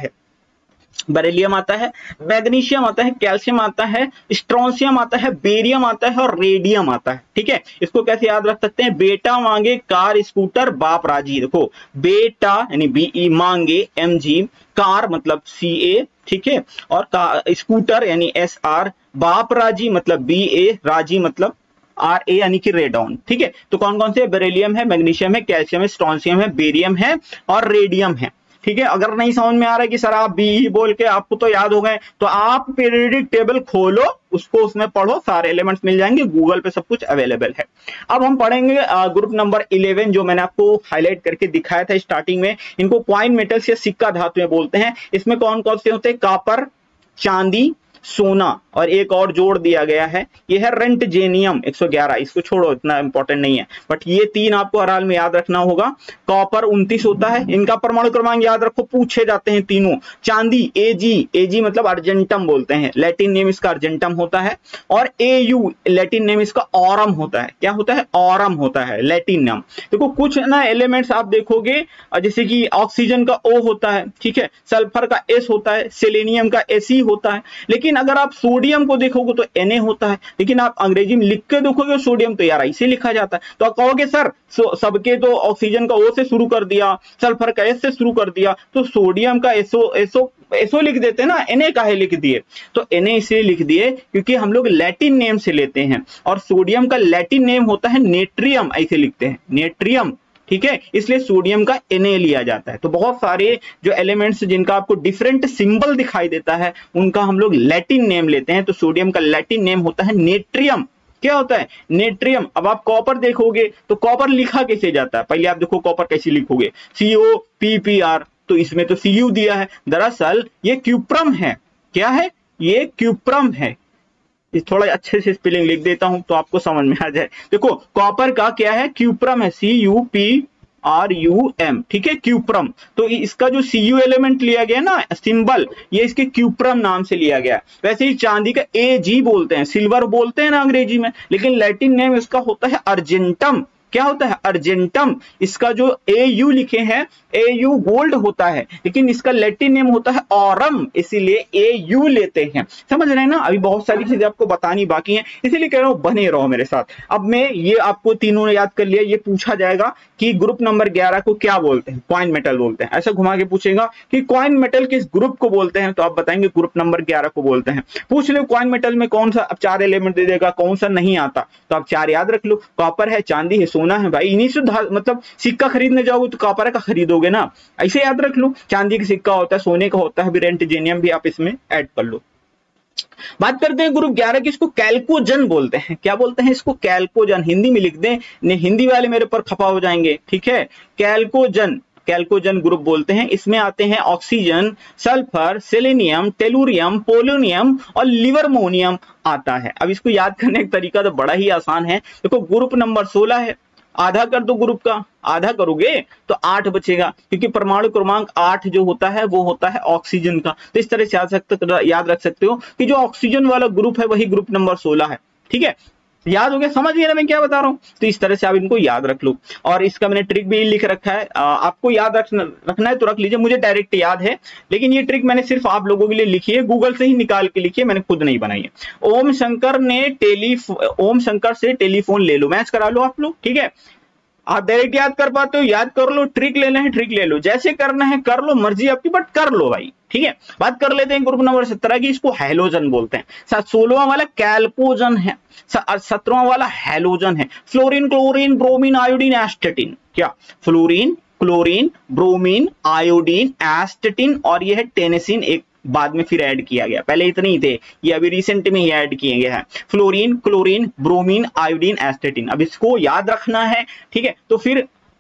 है, मैग्नीशियम आता है, कैल्शियम आता है, स्ट्रोंशियम आता है, बेरियम आता है और रेडियम आता है, ठीक है? इसको कैसे याद रख सकते हैं? बेटा मांगे कार स्कूटर बाप राजी। देखो बेटा यानी बीई मांगे एमजी, कार मतलब सीए, ठीक है? और स्कूटर यानी एसआर, बाप राजी मतलब बीए, राजी मतलब आर ए यानी कि रेडॉन, ठीक है? तो कौन कौन से? बेरिलियम है, मैग्नीशियम है, कैल्शियम है, स्ट्रोंशियम है, बेरियम है और रेडियम है, ठीक है? अगर नहीं समझ में आ रहा है कि सर आप बी बोल के आपको तो याद हो गए, तो आप पीरियोडिक टेबल खोलो, उसको उसमें पढ़ो, सारे एलिमेंट्स मिल जाएंगे, गूगल पे सब कुछ अवेलेबल है। अब हम पढ़ेंगे ग्रुप नंबर 11 जो मैंने आपको हाईलाइट करके दिखाया था स्टार्टिंग में। इनको क्वाइन मेटल्स या सिक्का धातुएं बोलते हैं। इसमें कौन कौन से होते हैं? कॉपर, चांदी, सोना और एक और जोड़ दिया गया है, ये है रेंटजेनियम 111। इसको छोड़ो, इतना इंपॉर्टेंट नहीं है, बट ये 3 आपको हर हाल में याद रखना होगा। कॉपर 29 होता है, इनका परमाणु क्रमांक याद रखो, पूछे जाते हैं तीनों। चांदी एजी मतलब अर्जेंटम बोलते हैं, लैटिन नेम इसका अर्जेंटम होता है। और एयू लैटिन नेम इसका ऑरम होता है। क्या होता है? ऑरम होता है, लैटिन नाम। देखो कुछ ना एलिमेंट्स आप देखोगे, जैसे कि ऑक्सीजन का ओ होता है, ठीक है? सल्फर का एस होता है, सेलेनियम का एसी होता है। लेकिन अगर आप सोडियम को देखोगे तो Na होता है, लेकिन आप अंग्रेजी में लिख के देखोगे सोडियम तो यार ऐसे लिखा जाता है। तो आप कहोगे सर सबके तो ऑक्सीजन का O से शुरू कर दिया, सल्फर का S से शुरू कर दिया, तो सोडियम का एसओ लिख देते ना, Na काहे लिख दिए? तो Na इसलिए लिख दिए क्योंकि हम लोग लैटिन नेम से लेते हैं, और सोडियम का लैटिन नेम होता है नेट्रियम, ऐसे लिखते हैं नेट्रियम, ठीक है? इसलिए सोडियम का Na लिया जाता है। तो बहुत सारे जो एलिमेंट्स जिनका आपको डिफरेंट सिंबल दिखाई देता है, उनका हम लोग लैटिन नेम लेते हैं। तो सोडियम का लैटिन नेम होता है नेट्रियम। क्या होता है? नेट्रियम। अब आप कॉपर देखोगे तो कॉपर लिखा कैसे जाता है? पहले आप देखो कॉपर कैसे लिखोगे, COPPR, तो इसमें तो Cu दिया है, दरअसल ये क्यूप्रम है। क्या है? ये क्यूप्रम है। थोड़ा अच्छे से स्पेलिंग लिख देता हूं तो आपको समझ में आ जाए। देखो कॉपर का क्या है? क्यूप्रम है, CUPRUM, ठीक है? क्यूप्रम। तो इसका जो Cu एलिमेंट लिया गया ना सिंबल, ये इसके क्यूप्रम नाम से लिया गया। वैसे ही चांदी का Ag बोलते हैं, सिल्वर बोलते हैं ना अंग्रेजी में, लेकिन लैटिन नेम इसका होता है अर्जेंटम। क्या होता है? अर्जेंटम। इसका जो AU लिखे हैं, AU गोल्ड होता है, लेकिन इसका लैटिन नेम होता है ऑरम, इसीलिए AU लेते हैं। समझ रहे हैं ना? अभी बहुत सारी चीजें आपको बतानी बाकी हैं, इसीलिए कह रहा हूं बने रहो मेरे साथ। अब मैं ये आपको तीनों ने याद कर लिया। ये पूछा जाएगा कि ग्रुप नंबर 11 को क्या बोलते हैं? क्वाइन मेटल बोलते हैं। ऐसा घुमा के पूछेगा कि क्वाइन मेटल किस ग्रुप को बोलते हैं, तो आप बताएंगे ग्रुप नंबर 11 को बोलते हैं। पूछ लो क्वाइन मेटल में कौन सा, अब 4 एलिमेंट दे देगा, कौन सा नहीं आता, तो आप 4 याद रख लो। कॉपर है, चांदी है, सोना है। भाई इन्हीं से मतलब सिक्का खरीदने जाओगे तो कॉपर का खरीदोगे ना, ऐसे याद रख लो। चांदी का सिक्का होता है, सोने का होता है, रेंटजेनियम भी आप इसमें ऐड कर लो। बात करते हैं ग्रुप 11 की, इसको कैल्कोजन बोलते हैं। क्या बोलते हैं इसको? कैल्कोजन। हिंदी में लिख दें, नहीं हिंदी वाले मेरे पर खपा हो जाएंगे, ठीक है? कैल्कोजन कैल्कोजन ग्रुप बोलते हैं। इसमें आते हैं oxygen, sulphur, selenium, tellurium, polonium और लिवर्मोनियम आता है। अब इसको याद करने का तरीका तो बड़ा ही आसान है। देखो ग्रुप नंबर 16 है, आधा कर दो ग्रुप का, आधा करोगे तो 8 बचेगा, क्योंकि परमाणु क्रमांक 8 जो होता है वो होता है ऑक्सीजन का। तो इस तरह से याद रख सकते हो कि जो ऑक्सीजन वाला ग्रुप है वही ग्रुप नंबर 16 है। ठीक है, याद हो गया, समझ गए ना मैं क्या बता रहा हूं? तो इस तरह से आप इनको याद रख लो। और इसका मैंने ट्रिक भी लिख रखा है, आपको याद रखना है तो रख लीजिए, मुझे डायरेक्ट याद है, लेकिन ये ट्रिक मैंने सिर्फ आप लोगों के लिए लिखी है, गूगल से ही निकाल के लिखी है, मैंने खुद नहीं बनाई है। ओम शंकर से टेलीफोन ले लो, मैच करा लो आप लोग। ठीक है, आप डायरेक्ट याद कर पाते हो, याद कर लो, ट्रिक लेना है ट्रिक ले लो, जैसे करना है कर लो, मर्जी आपकी, बट कर लो भाई। ठीक है, बात कर लेते हैं ग्रुप नंबर 17 की। इसको हैलोजन बोलते हैं। 16वां वाला कैल्कोजन है, 17वां वाला हैलोजन है। Fluorine, chlorine, bromine, iodine, astatine. क्या? Fluorine, chlorine, bromine, iodine, astatine और यह है टेनेसिन, एक बाद में फिर ऐड किया गया, पहले इतने ही थे, ये अभी रिसेंट में ही ऐड किए गए हैं। Fluorine, chlorine, bromine, iodine, एस्टेटिन। अब इसको याद रखना है। ठीक है, तो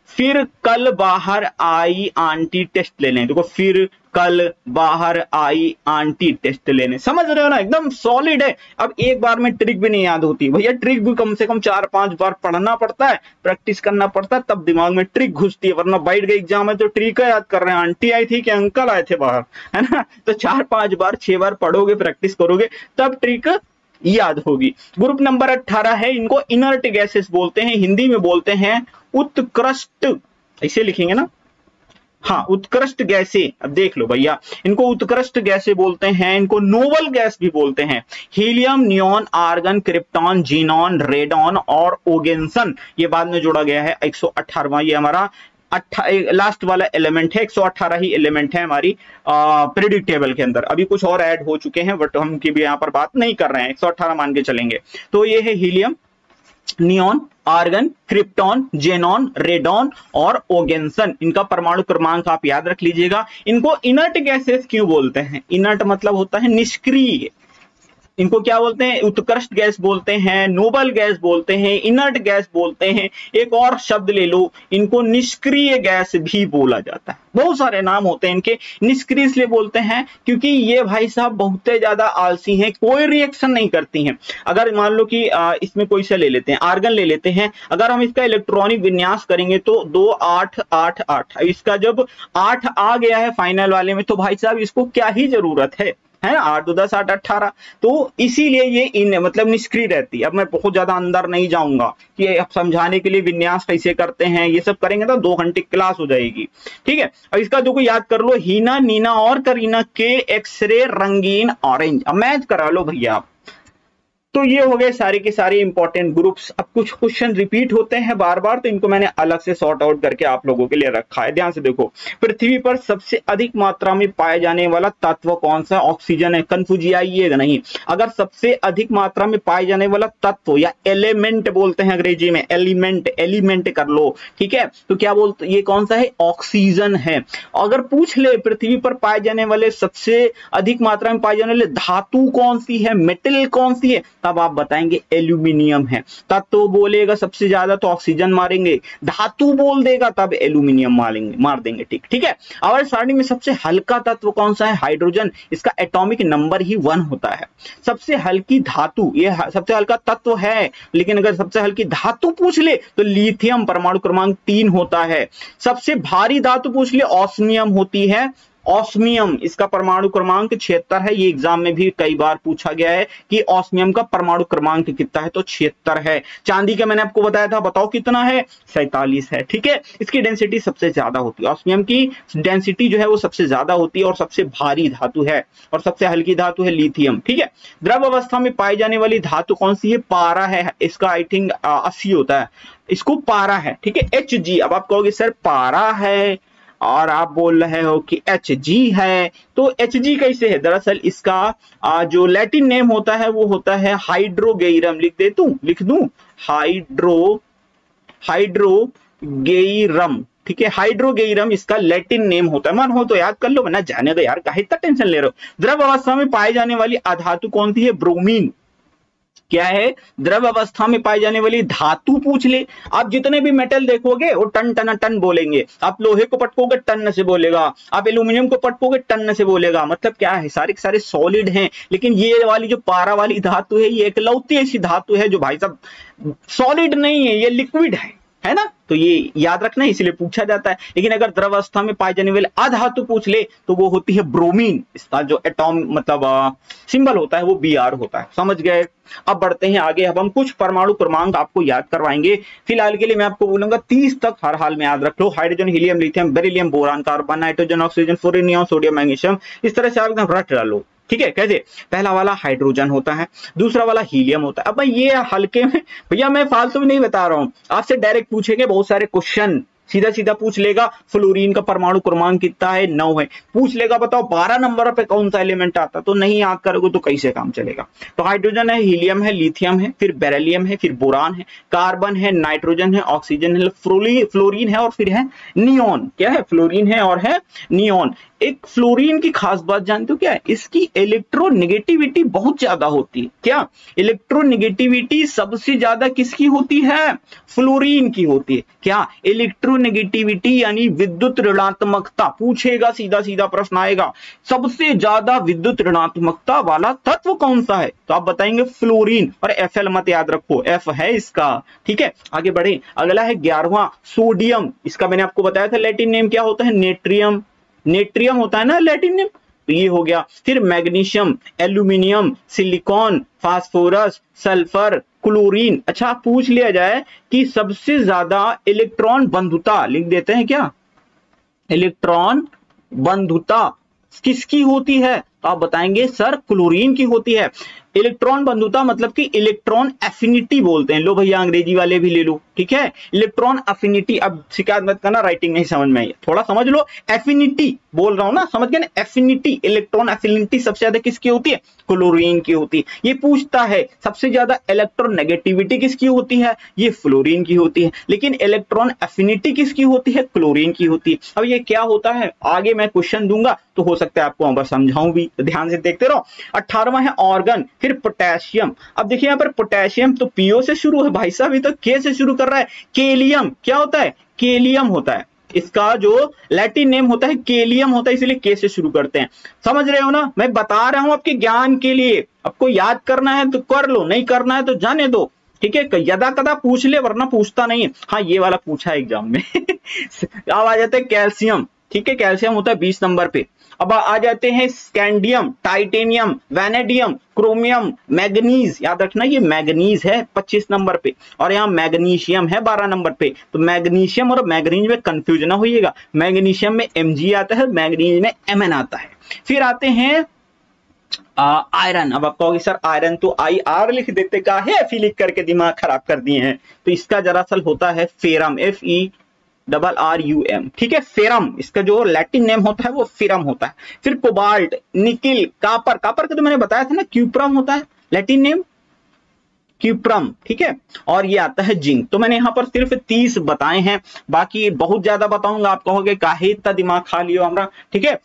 फिर कल बाहर आई आंटी टेस्ट ले लें। देखो, फिर कल बाहर आई आंटी टेस्ट लेने, समझ रहे हो ना? एकदम सॉलिड है। अब एक बार में ट्रिक भी नहीं याद होती भैया, ट्रिक भी कम से कम 4-5 बार पढ़ना पड़ता है, प्रैक्टिस करना पड़ता है, तब दिमाग में ट्रिक घुसती है। वरना बैठ गए एग्जाम में तो ट्रिक याद कर रहे हैं, आंटी आई थी कि अंकल आए थे बाहर, है ना? तो 4-5 बार 6 बार पढ़ोगे, प्रैक्टिस करोगे, तब ट्रिक याद होगी। ग्रुप नंबर 18 है, इनको इनर्ट गैसेस बोलते हैं, हिंदी में बोलते हैं उत्कृष्ट, ऐसे लिखेंगे ना, हाँ, उत्कृष्ट गैसें। अब देख लो भैया, इनको उत्कृष्ट गैसें बोलते हैं, इनको नोबल गैस भी बोलते हैं। Helium, neon, argon, krypton, xenon, radon और ओगेन्सन, ये बाद में जोड़ा गया है। 118वां ये हमारा लास्ट वाला एलिमेंट है, 118 ही एलिमेंट है हमारी पीरियोडिक टेबल के अंदर। अभी कुछ और ऐड हो चुके हैं, बट हम की भी यहाँ पर बात नहीं कर रहे हैं, 118 मान के चलेंगे। तो ये है helium, neon, argon, krypton, xenon, radon और ओगेन्सन। इनका परमाणु क्रमांक आप याद रख लीजिएगा। इनको इनर्ट गैसेस क्यों बोलते हैं? इनर्ट मतलब होता है निष्क्रिय। इनको क्या बोलते हैं? उत्कृष्ट गैस बोलते हैं, नोबल गैस बोलते हैं, इनर्ट गैस बोलते हैं। एक और शब्द ले लो, इनको निष्क्रिय गैस भी बोला जाता है। बहुत सारे नाम होते हैं इनके। निष्क्रिय इसलिए बोलते हैं क्योंकि ये भाई साहब बहुत ज्यादा आलसी हैं, कोई रिएक्शन नहीं करती हैं। अगर मान लो कि इसमें कोई सा ले लेते हैं, आर्गन ले लेते हैं, अगर हम इसका इलेक्ट्रॉनिक विन्यास करेंगे तो 2 8 8 8, इसका जब 8 आ गया है फाइनल वाले में, तो भाई साहब इसको क्या ही जरूरत है ना? 8 2 10 8 18। तो इसीलिए ये मतलब निष्क्रिय रहती है। अब मैं बहुत ज्यादा अंदर नहीं जाऊंगा कि अब समझाने के लिए विन्यास कैसे करते हैं, ये सब करेंगे तो 2 घंटे क्लास हो जाएगी। ठीक है, अब इसका जो याद कर लो, हीना, नीना और करीना के एक्सरे रंगीन ऑरेंज। अब मैच करा लो भैया आप। तो ये हो गए सारे के सारे इंपॉर्टेंट ग्रुप्स। अब कुछ क्वेश्चन रिपीट होते हैं बार बार, तो इनको मैंने अलग से सॉर्ट आउट करके आप लोगों के लिए रखा है। ध्यान से देखो, पृथ्वी पर सबसे अधिक मात्रा में पाए जाने वाला तत्व कौन सा? ऑक्सीजन है। कंफ्यूजिएगा नहीं, अगर सबसे अधिक मात्रा में पाए जाने वाला तत्व या एलिमेंट बोलते हैं अंग्रेजी में, एलिमेंट कर लो। ठीक है, तो क्या बोलते, ये कौन सा है? ऑक्सीजन है। अगर पूछ ले पृथ्वी पर पाए जाने वाले सबसे अधिक मात्रा में पाए जाने वाले धातु कौन सी है, मेटल कौन सी है, तब आप बताएंगे एल्यूमिनियम है। तत्व बोलेगा सबसे ज्यादा तो ऑक्सीजन मारेंगे, धातु बोल देगा तब एल्यूमिनियम मार देंगे। ठीक है, आवर्त सारणी में सबसे हल्का तत्व कौन सा है? हाइड्रोजन। इसका एटॉमिक नंबर ही 1 होता है। सबसे हल्की धातु, ये सबसे हल्का तत्व है, लेकिन अगर सबसे हल्की धातु पूछ ले तो लिथियम, परमाणु क्रमांक 3 होता है। सबसे भारी धातु पूछ ले, ऑस्मियम होती है। ऑस्मियम, इसका परमाणु क्रमांक 76 है। ये एग्जाम में भी कई बार पूछा गया है कि ऑस्मियम का परमाणु क्रमांक कितना है, तो 76 है। चांदी का मैंने आपको बताया था, बताओ कितना है? 47 है। ठीक है, इसकी डेंसिटी सबसे ज्यादा होती है, ऑस्मियम की डेंसिटी जो है वो सबसे ज्यादा होती है और सबसे भारी धातु है। और सबसे हल्की धातु है लिथियम। ठीक है, द्रव अवस्था में पाई जाने वाली धातु कौन सी है? पारा है। इसका आई थिंक 80 होता है, इसको पारा है। ठीक है, Hg। अब आप कहोगे सर पारा है और आप बोल रहे हो कि Hg है, तो Hg कैसे है? दरअसल इसका जो लैटिन नेम होता है वो होता है हाइड्रोगेइरम। लिख दूं हाइड्रोगेइरम। ठीक है, हाइड्रोगेइरम इसका लैटिन नेम होता है। मन हो तो याद कर लो, वरना जाने दो यार, काहे इतना टेंशन ले रहे हो। द्रव अवस्था में पाए जाने वाली अधातु कौन सी है? ब्रोमीन। क्या है, द्रव अवस्था में पाई जाने वाली धातु पूछ ले। आप जितने भी मेटल देखोगे वो टन टन टन बोलेंगे। आप लोहे को पटकोगे टन से बोलेगा, आप एल्यूमिनियम को पटकोगे टन से बोलेगा। मतलब क्या है, सारे सारे सॉलिड हैं। लेकिन ये वाली जो पारा वाली धातु है, ये एकलौती ऐसी धातु है जो भाई साहब सॉलिड नहीं है, ये लिक्विड है ना। तो ये याद रखना, इसलिए पूछा जाता है। लेकिन अगर द्रव अवस्था में पाए जाने वाले अधातु पूछ ले तो वो होती है ब्रोमीन। इसका जो एटॉम मतलब सिंबल होता है वो Br होता है। समझ गए। अब बढ़ते हैं आगे। अब हम कुछ परमाणु क्रमांक आपको याद करवाएंगे। फिलहाल के लिए मैं आपको बोलूंगा 30 तक हर हाल में याद रख लो। Hydrogen, helium, lithium, beryllium, boron, carbon, nitrogen, oxygen, fluorine, neon, sodium, magnesium. इस तरह से आप एकदम रट डालो। ठीक है, कैसे? पहला वाला हाइड्रोजन होता है, दूसरा वाला हीलियम होता है। अब भाई ये हल्के में, भैया मैं फालतू में नहीं बता रहा हूं, आपसे डायरेक्ट पूछेंगे बहुत सारे क्वेश्चन, सीधा सीधा पूछ लेगा फ्लोरीन का परमाणु क्रमांक कितना है, 9 है। पूछ लेगा बताओ 12 नंबर पे कौन सा एलिमेंट आता, तो नहीं याद करोगे तो कैसे काम चलेगा। तो हाइड्रोजन है, हीलियम है, लिथियम है, फिर बेरिलियम है, फिर बोरान है, कार्बन है, नाइट्रोजन है, ऑक्सीजन है, फ्लोरीन है और फिर है नियॉन। क्या है? फ्लोरीन है और है नियॉन। एक फ्लोरीन की खास बात जानते हो क्या है? इसकी इलेक्ट्रोनेगेटिविटी बहुत ज्यादा होती है। क्या? इलेक्ट्रोनेगेटिविटी सबसे ज्यादा किसकी होती है? फ्लोरीन की होती है। क्या? इलेक्ट्रोनेगेटिविटी यानी विद्युत ऋणात्मकता। पूछेगा, सीधा सीधा प्रश्न आएगा, सबसे ज्यादा विद्युत ऋणात्मकता वाला तत्व कौन सा है? तो आप बताएंगे फ्लोरीन। और Fl मत याद रखो, F है इसका। ठीक है, आगे बढ़े। अगला है 11वां सोडियम। इसका मैंने आपको बताया था लैटिन नेम क्या होता है, नेट्रियम। नेट्रियम होता है ना लैटिन नेम, तो ये हो गया। फिर magnesium, aluminium, silicon, phosphorus, sulphur, chlorine. अच्छा, पूछ लिया जाए कि सबसे ज्यादा इलेक्ट्रॉन बंधुता, लिख देते हैं क्या, इलेक्ट्रॉन बंधुता किसकी होती है? तो आप बताएंगे सर क्लोरीन की होती है। इलेक्ट्रॉन बंधुता मतलब कि इलेक्ट्रॉन एफिनिटी बोलते हैं। लो भैया अंग्रेजी वाले भी ले लो। ठीक है, इलेक्ट्रॉन एफिनिटी। अब शिकायत मत करना, राइटिंग नहीं समझ में आई, थोड़ा समझ लो। एफिनिटी बोल रहा हूं ना, समझ गए ना? एफिनिटी, इलेक्ट्रॉन एफिनिटी सबसे ज्यादा किसकी होती है? क्लोरीन की होती है। ये पूछता है सबसे ज्यादा इलेक्ट्रोनेगेटिविटी किसकी होती है? ये फ्लोरीन की होती है। लेकिन इलेक्ट्रॉन एफिनिटी किसकी होती है? क्लोरीन की होती है। अब ये क्या होता है, आगे मैं क्वेश्चन दूंगा तो हो सकता है आपको अगर समझाऊं भी, तो ध्यान से देखते रहो। 18वां है ऑर्गन। फिर पोटेशियम। अब देखिए यहाँ पर पोटेशियम तो पीओ से शुरू है भाई साहब, ये तो के से शुरू कर रहा है। केलियम क्या होता है? केलियम होता है। इसका जो लैटिन नेम होता है केलियम होता है, इसलिए के से शुरू करते हैं। समझ रहे हो ना? मैं बता रहा हूं आपके ज्ञान के लिए। आपको याद करना है तो कर लो, नहीं करना है तो जाने दो। ठीक है, यदा कदा पूछ ले, वरना पूछता नहीं है। हाँ, ये वाला पूछा है एग्जाम में। अब आ जाते हैं कैल्शियम। ठीक है, कैल्शियम होता है 20 नंबर पे। अब आ जाते हैं scandium, titanium, vanadium, chromium, manganese. याद रखना ये मैग्नीज है 25 नंबर पे, और यहाँ मैग्नीशियम है 12 नंबर पे। तो मैग्नीशियम और मैग्नीज में कंफ्यूजन ना होइएगा, मैग्नीशियम में Mg आता है, मैग्नीज में Mn आता है। फिर आते हैं आयरन। अब आप कहोगे सर आयरन तो IR लिख देते, का है Fe लिख करके दिमाग खराब कर दिए हैं। तो इसका दरअसल होता है फेरम, FeRRUM। ठीक है, फेरम इसका जो लैटिन नेम होता है वो फेरम होता है। फिर कोबाल्ट, निकिल, कापर। कापर का तो मैंने बताया था ना, क्यूप्रम होता है लैटिन नेम, क्यूप्रम। ठीक है, और ये आता है जिंक। तो मैंने यहाँ पर सिर्फ 30 बताए हैं, बाकी बहुत ज्यादा बताऊंगा, आप कहोगे काहे इतना दिमाग खा लियो हमरा। ठीक है,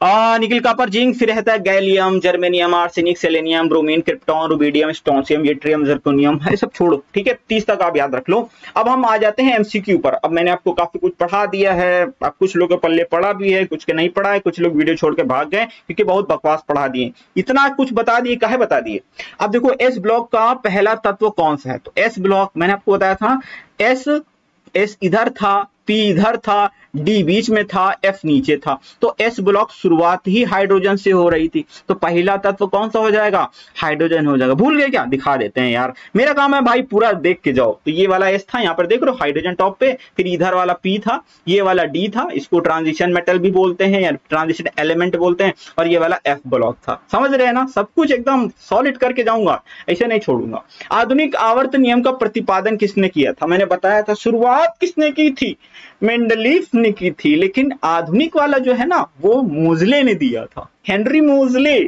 निकिल, कॉपर, जिंक। फिर रहता है gallium, germanium, arsenic, selenium, bromine, krypton, rubidium, strontium, yttrium, zirconium. ये सब छोड़ो। ठीक है, 30 तक आप याद रख लो। अब हम आ जाते हैं MCQ पर। अब मैंने आपको काफी कुछ पढ़ा दिया है, अब कुछ लोगों के पल्ले पढ़ा भी है, कुछ के नहीं पढ़ा है, कुछ लोग वीडियो छोड़ के भाग गए क्योंकि बहुत बकवास पढ़ा दिए। इतना कुछ बता दिए, काहे बता दिए? अब देखो S ब्लॉक का पहला तत्व कौन सा है? तो S ब्लॉक मैंने आपको बताया था, S इधर था, P इधर था, D बीच में था, F नीचे था। तो S ब्लॉक शुरुआत ही हाइड्रोजन से हो रही थी, तो पहला तत्व कौन सा हो जाएगा? हाइड्रोजन हो जाएगा। भूल गए क्या? दिखा देते हैं यार, मेरा काम है भाई पूरा देख के जाओ। तो ये वाला S था, यहाँ पर देख लो हाइड्रोजन टॉप पे, फिर इधर वाला P था, ये वाला D था, इसको ट्रांजिशन मेटल भी बोलते हैं या ट्रांजिशन एलिमेंट बोलते हैं, और ये वाला F ब्लॉक था। समझ रहे हैं ना? सब कुछ एकदम सॉलिड करके जाऊंगा, ऐसे नहीं छोड़ूंगा। आधुनिक आवर्त नियम का प्रतिपादन किसने किया था? मैंने बताया था शुरुआत किसने की थी? मेंडलीफ ने की थी। लेकिन आधुनिक वाला जो है ना वो मोजले ने दिया था, हेनरी मोजले।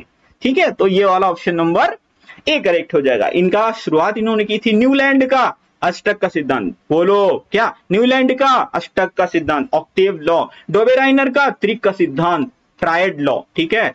ठीक है, तो ये वाला ऑप्शन नंबर A करेक्ट हो जाएगा। इनका शुरुआत इन्होंने की थी न्यूलैंड का अष्टक का सिद्धांत। बोलो क्या? न्यूलैंड का अष्टक का सिद्धांत, ऑक्टेव लॉ। डोबेराइनर का त्रिक का सिद्धांत, ट्रायड लॉ। ठीक है,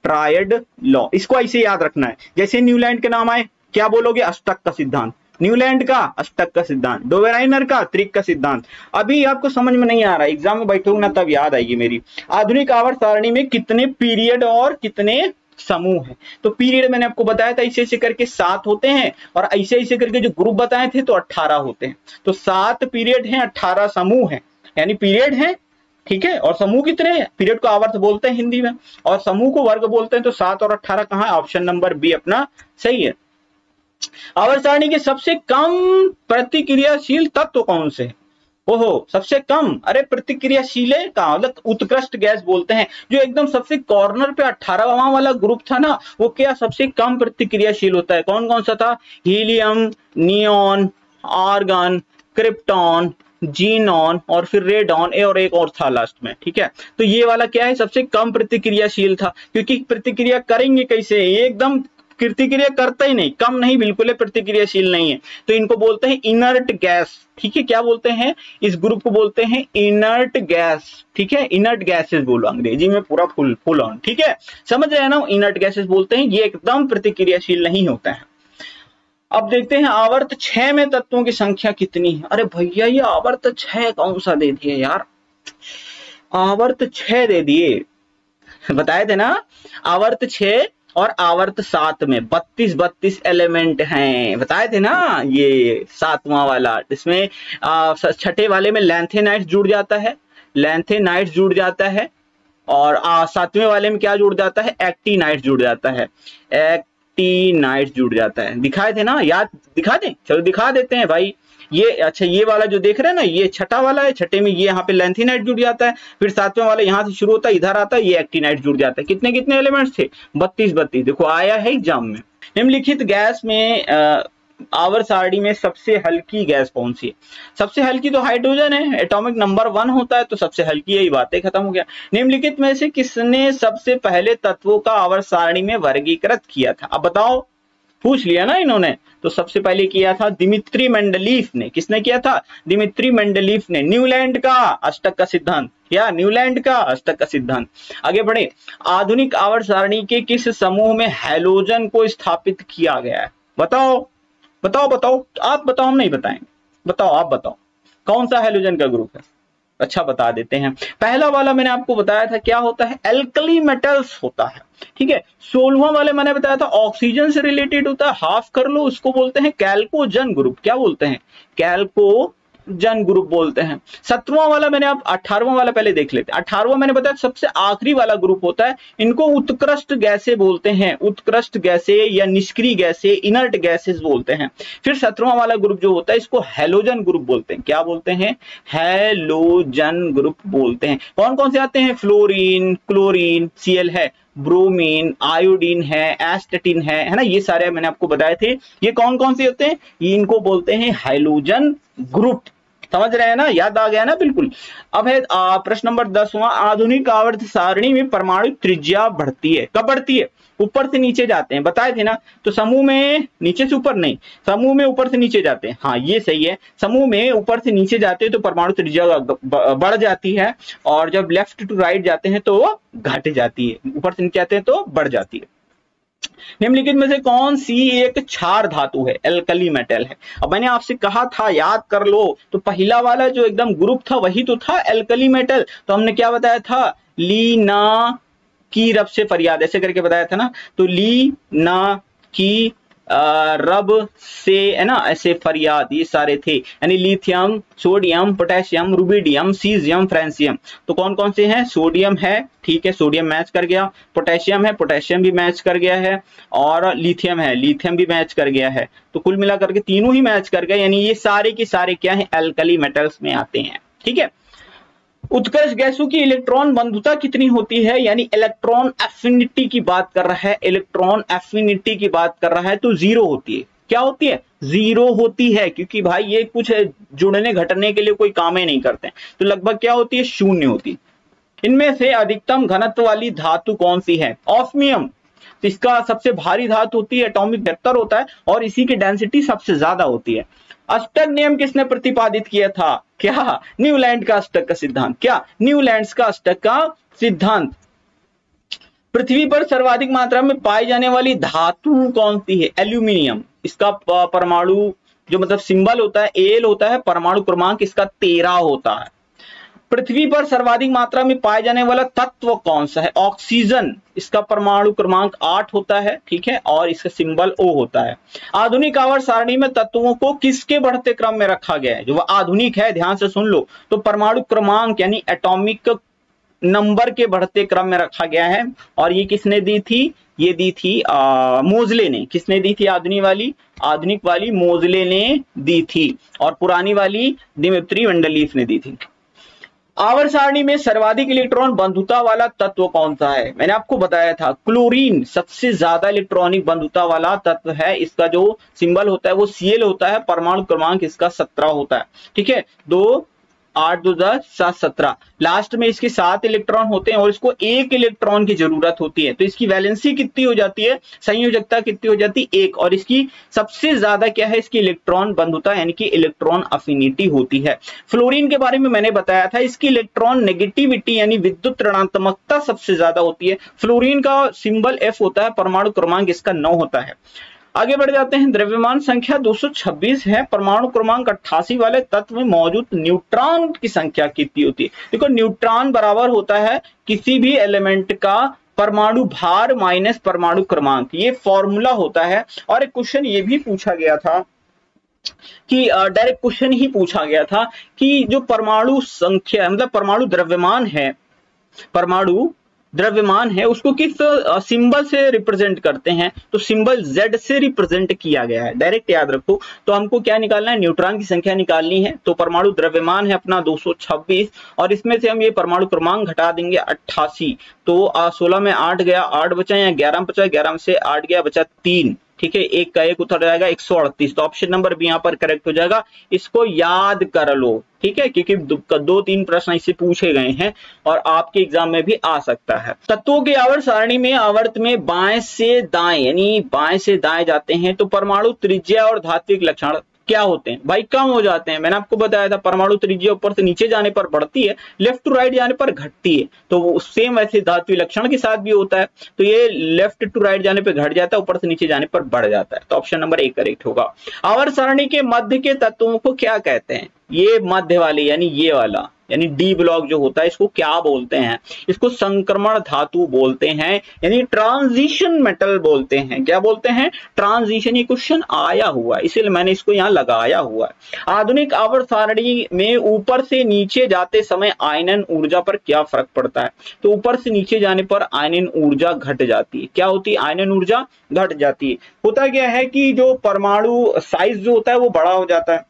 ट्रायड लॉ, इसको ऐसे याद रखना है। जैसे न्यूलैंड के नाम आए क्या बोलोगे? अष्टक का सिद्धांत। न्यूलैंड का अष्टक का सिद्धांत, डोवेराइनर का त्रिक का सिद्धांत। अभी आपको समझ में नहीं आ रहा, एग्जाम में बैठोगे ना तब याद आएगी मेरी। आधुनिक आवर्त सारणी में कितने पीरियड और कितने समूह है? तो पीरियड मैंने आपको बताया था ऐसे ऐसे करके 7 होते हैं, और ऐसे ऐसे करके जो ग्रुप बताए थे तो 18 होते हैं। तो 7 पीरियड हैं, 18 समूह हैं, यानी पीरियड है, ठीक है। और समूह कितने हैं? पीरियड को आवर्त बोलते हैं हिंदी में, और समूह को वर्ग बोलते हैं। तो 7 और 18 कहाँ है? ऑप्शन नंबर बी अपना सही है। आवर्त सारणी के सबसे कम प्रतिक्रियाशील तत्व कौन से है? ओहो, सबसे कम, अरे प्रतिक्रियाशील का मतलब उत्कृष्ट गैस बोलते हैं। जो एकदम सबसे कॉर्नर पे 18वां वाला ग्रुप था ना, वो क्या सबसे कम प्रतिक्रियाशील होता है? कौन कौन सा था? Helium, neon, argon, krypton, xenon और फिर रेडॉन, और एक और था लास्ट में, ठीक है। तो ये वाला क्या है? सबसे कम प्रतिक्रियाशील था, क्योंकि प्रतिक्रिया करेंगे कैसे? एकदम प्रतिक्रिया करता ही नहीं, कम नहीं, बिल्कुल प्रतिक्रियाशील नहीं है। तो इनको बोलते हैं इनर्ट गैस, ठीक है। क्या बोलते हैं? इस ग्रुप को बोलते हैं इनर्ट गैस, ठीक है। इनर्ट गैसेस बोलो, अंग्रेजी में पूरा फुल ऑन, ठीक है। समझ रहे हैं ना? इनर्ट गैसेस बोलते हैं, ये एकदम प्रतिक्रियाशील नहीं होता है। अब देखते हैं आवर्त 6 में तत्वों की संख्या कितनी है। अरे भैया, ये आवर्त 6 कौन सा दे दिए यार? आवर्त 6 दे दिए, बताए थे ना। आवर्त 6 और आवर्त 7 में 32 एलिमेंट हैं, बताए थे ना। ये 7वां वाला, इसमें छठे वाले में लैंथेनाइट्स जुड़ जाता है, लैंथेनाइट्स जुड़ जाता है, और 7वें वाले में क्या जुड़ जाता है? एक्टिनाइट्स जुड़ जाता है, एक्टिनाइट्स जुड़ जाता है। दिखाए थे ना, याद दिखा दें? चलो दिखा देते हैं भाई। ये अच्छा, ये वाला जो देख रहे हैं ना, ये छठा वाला है। छठे में ये यहाँ पे लैंथेनाइट जुड़ जाता है, फिर 7वें वाला यहाँ से शुरू होता है, इधर आता है, ये एक्टिनाइट जुड़ जाता है। कितने कितने एलिमेंट्स थे? 32। देखो आया है एग्जाम में। निम्नलिखित गैस में आवर्त सारणी में सबसे हल्की गैस कौन सी है? सबसे हल्की तो हाइड्रोजन है, एटॉमिक नंबर 1 होता है, तो सबसे हल्की, यही बात है, खत्म हो गया। निम्नलिखित में से किसने सबसे पहले तत्वों का आवर्त सारणी में वर्गीकृत किया था? अब बताओ, पूछ लिया ना इन्होंने। तो सबसे पहले किया था दिमित्री मेंडलीफ ने। किसने किया था? दिमित्री मेंडलीफ ने। न्यूलैंड का अष्टक का सिद्धांत, या न्यूलैंड का अष्टक का सिद्धांत। आगे बढ़े। आधुनिक आवर्त सारणी के किस समूह में हैलोजन को स्थापित किया गया है? बताओ बताओ बताओ, आप बताओ, हम नहीं बताएंगे। बताओ, आप बताओ, कौन सा हैलोजन का ग्रुप है? अच्छा, बता देते हैं। पहला वाला मैंने आपको बताया था क्या होता है? एल्कली मेटल्स होता है, ठीक है। 16वां वाले मैंने बताया था ऑक्सीजन से रिलेटेड होता है, हाफ कर लो, उसको बोलते हैं कैल्कोजन ग्रुप। क्या बोलते हैं? कैल्कोजन ग्रुप बोलते हैं। 17वां वाला मैंने, आप 18वां वाला पहले देख लेते हैं। 18वां मैंने बताया सबसे आखिरी वाला ग्रुप होता है, इनको उत्कृष्ट गैसें बोलते हैं। उत्कृष्ट गैसें या निष्क्रिय गैसें, इनर्ट गैसेस बोलते हैं। फिर 17वां वाला ग्रुप जो होता है, इसको हैलोजन ग्रुप बोलते हैं। क्या बोलते हैं? हैलोजन ग्रुप बोलते हैं। कौन कौन से आते हैं? फ्लोरीन, क्लोरीन, Cl है, ब्रोमीन, आयोडीन है, एस्टेटिन है ना, ये सारे मैंने आपको बताए थे। ये कौन कौन से होते हैं? इनको बोलते हैं हैलोजन ग्रुप। समझ रहे हैं ना? याद आ गया ना? बिल्कुल। अब है प्रश्न नंबर 10वां। आधुनिक आवर्त सारणी में परमाणु त्रिज्या बढ़ती है। कब बढ़ती है? ऊपर से नीचे जाते हैं, बताए थे ना। तो समूह में नीचे से ऊपर नहीं, समूह में ऊपर से नीचे जाते हैं। हाँ, ये सही है। समूह में ऊपर से नीचे जाते हैं तो परमाणु त्रिज्या बढ़ जाती है, और जब लेफ्ट टू राइट जाते हैं तो वो घट जाती है। ऊपर से नीचे आते हैं तो बढ़ जाती है। निम्नलिखित में से कौन सी एक क्षार धातु है? एल्कली मेटल है। अब मैंने आपसे कहा था, याद कर लो, तो पहला वाला जो एकदम ग्रुप था वही तो था एल्कली मेटल। तो हमने क्या बताया था? ली ना की रब से फरियाद, ऐसे करके बताया था ना। तो ली ना की रब से, है ना, ऐसे फरियाद, ये सारे थे। यानी lithium, sodium, potassium, rubidium, caesium, francium. तो कौन कौन से हैं? सोडियम है, ठीक है, सोडियम मैच कर गया। पोटेशियम है, पोटेशियम भी मैच कर गया है। और लिथियम है, लिथियम भी मैच कर गया है। तो कुल मिलाकर के तीनों ही मैच कर गए, यानी ये सारे के सारे क्या है? एल्कली मेटल्स में आते हैं, ठीक है। उत्कर्ष गैसों की इलेक्ट्रॉन बंधुता कितनी होती है? यानी इलेक्ट्रॉन एफिनिटी की बात कर रहा है, इलेक्ट्रॉन एफिनिटी की बात कर रहा है, तो 0 होती है। क्या होती है? 0 होती है, क्योंकि भाई ये कुछ जुड़ने घटने के लिए कोई काम ही नहीं करते हैं। तो लगभग क्या होती है? 0 होती है। इनमें से अधिकतम घनत्व वाली धातु कौन सी है? ऑस्मियम। तो इसका सबसे भारी धातु होती है, एटॉमिक 72 होता है, और इसी की डेंसिटी सबसे ज्यादा होती है। अष्टक नियम किसने प्रतिपादित किया था? क्या? न्यूलैंड का अष्टक का सिद्धांत। क्या? न्यूलैंड का अष्टक का सिद्धांत। पृथ्वी पर सर्वाधिक मात्रा में पाई जाने वाली धातु कौन सी है? एल्यूमिनियम। इसका परमाणु जो मतलब सिंबल होता है एल होता है, परमाणु क्रमांक इसका 13 होता है। पृथ्वी पर सर्वाधिक मात्रा में पाए जाने वाला तत्व कौन सा है? ऑक्सीजन, इसका परमाणु क्रमांक 8 होता है, ठीक है, और इसका सिंबल O होता है। आधुनिक आवर्त सारणी में तत्वों को किसके बढ़ते क्रम में रखा गया है? जो आधुनिक है, ध्यान से सुन लो, तो परमाणु क्रमांक यानी एटॉमिक नंबर के बढ़ते क्रम में रखा गया है। और ये किसने दी थी? ये दी थी मोजले ने। किसने दी थी? आधुनिक वाली मोजले ने दी थी, और पुरानी वाली दिमित्री मेंडलीफ ने दी थी। आवर्त सारणी में सर्वाधिक इलेक्ट्रॉन बंधुता वाला तत्व कौन सा है? मैंने आपको बताया था क्लोरीन सबसे ज्यादा इलेक्ट्रॉनिक बंधुता वाला तत्व है। इसका जो सिंबल होता है वो Cl होता है, परमाणु क्रमांक इसका 17 होता है, ठीक है। 2 8 2 10 7 17, लास्ट में इसके 7 इलेक्ट्रॉन होते हैं और इसको 1 इलेक्ट्रॉन की जरूरत होती है। तो इसकी वैलेंसी कितनी हो जाती है? संयोजकता कितनी हो जाती है? 1। और इसकी सबसे ज्यादा क्या है? इसकी इलेक्ट्रॉन बंधुता यानी कि इलेक्ट्रॉन अफिनिटी होती है। फ्लोरीन के बारे में मैंने बताया था, इसकी इलेक्ट्रॉन नेगेटिविटी यानी विद्युत ऋणात्मकता सबसे ज्यादा होती है। फ्लोरीन का सिंबल F होता है, परमाणु क्रमांक इसका 9 होता है। आगे बढ़ जाते हैं। द्रव्यमान संख्या 226 है। परमाणु क्रमांक 88 वाले तत्व में मौजूद न्यूट्रॉन की संख्या कितनी होती है? देखो, न्यूट्रॉन बराबर होता है किसी भी एलिमेंट का परमाणु भार माइनस परमाणु क्रमांक, ये फॉर्मूला होता है। और एक क्वेश्चन ये भी पूछा गया था कि डायरेक्ट क्वेश्चन ही पूछा गया था कि जो परमाणु संख्या मतलब परमाणु द्रव्यमान है उसको किस सिंबल से रिप्रेजेंट करते हैं? तो सिंबल Z से रिप्रेजेंट किया गया है, डायरेक्ट याद रखो। तो हमको क्या निकालना है? न्यूट्रॉन की संख्या निकालनी है। तो परमाणु द्रव्यमान है अपना 226, और इसमें से हम ये परमाणु क्रमांक घटा देंगे 88। तो 16 में 8 गया, 8 बचा, या 11 बचा, 11 में से 8 गया, बचा 3, ठीक है। एक का एक उतर जाएगा, 138। तो ऑप्शन नंबर बी यहाँ पर करेक्ट हो जाएगा। इसको याद कर लो, ठीक है, क्योंकि 2-3 प्रश्न इससे पूछे गए हैं और आपके एग्जाम में भी आ सकता है। तत्वों की आवर्त सारणी में आवर्त में बाएं से दाएं यानी बाएं से दाएं जाते हैं तो परमाणु त्रिज्या और धात्विक लक्षण क्या होते हैं? भाई कम हो जाते हैं। मैंने आपको बताया था परमाणु त्रिज्या ऊपर से नीचे जाने पर बढ़ती है, लेफ्ट टू राइट जाने पर घटती है। तो सेम वैसे धात्विक लक्षण के साथ भी होता है। तो ये लेफ्ट टू राइट जाने पर घट जाता है, ऊपर से नीचे जाने पर बढ़ जाता है। तो ऑप्शन नंबर 1 करेक्ट होगा। आवर्त सारणी के मध्य के तत्वों को क्या कहते हैं? ये मध्य वाले यानी ये वाला यानी डी ब्लॉक जो होता है इसको क्या बोलते हैं? इसको संक्रमण धातु बोलते हैं, यानी ट्रांजिशन मेटल बोलते हैं। क्या बोलते हैं? ट्रांजिशन। ये क्वेश्चन आया हुआ है इसीलिए मैंने इसको यहाँ लगाया हुआ है। आधुनिक आवर्त सारणी में ऊपर से नीचे जाते समय आयनन ऊर्जा पर क्या फर्क पड़ता है? तो ऊपर से नीचे जाने पर आयनन ऊर्जा घट जाती है। क्या होती है? आयनन ऊर्जा घट जाती है। होता क्या है कि जो परमाणु साइज जो होता है वो बड़ा हो जाता है।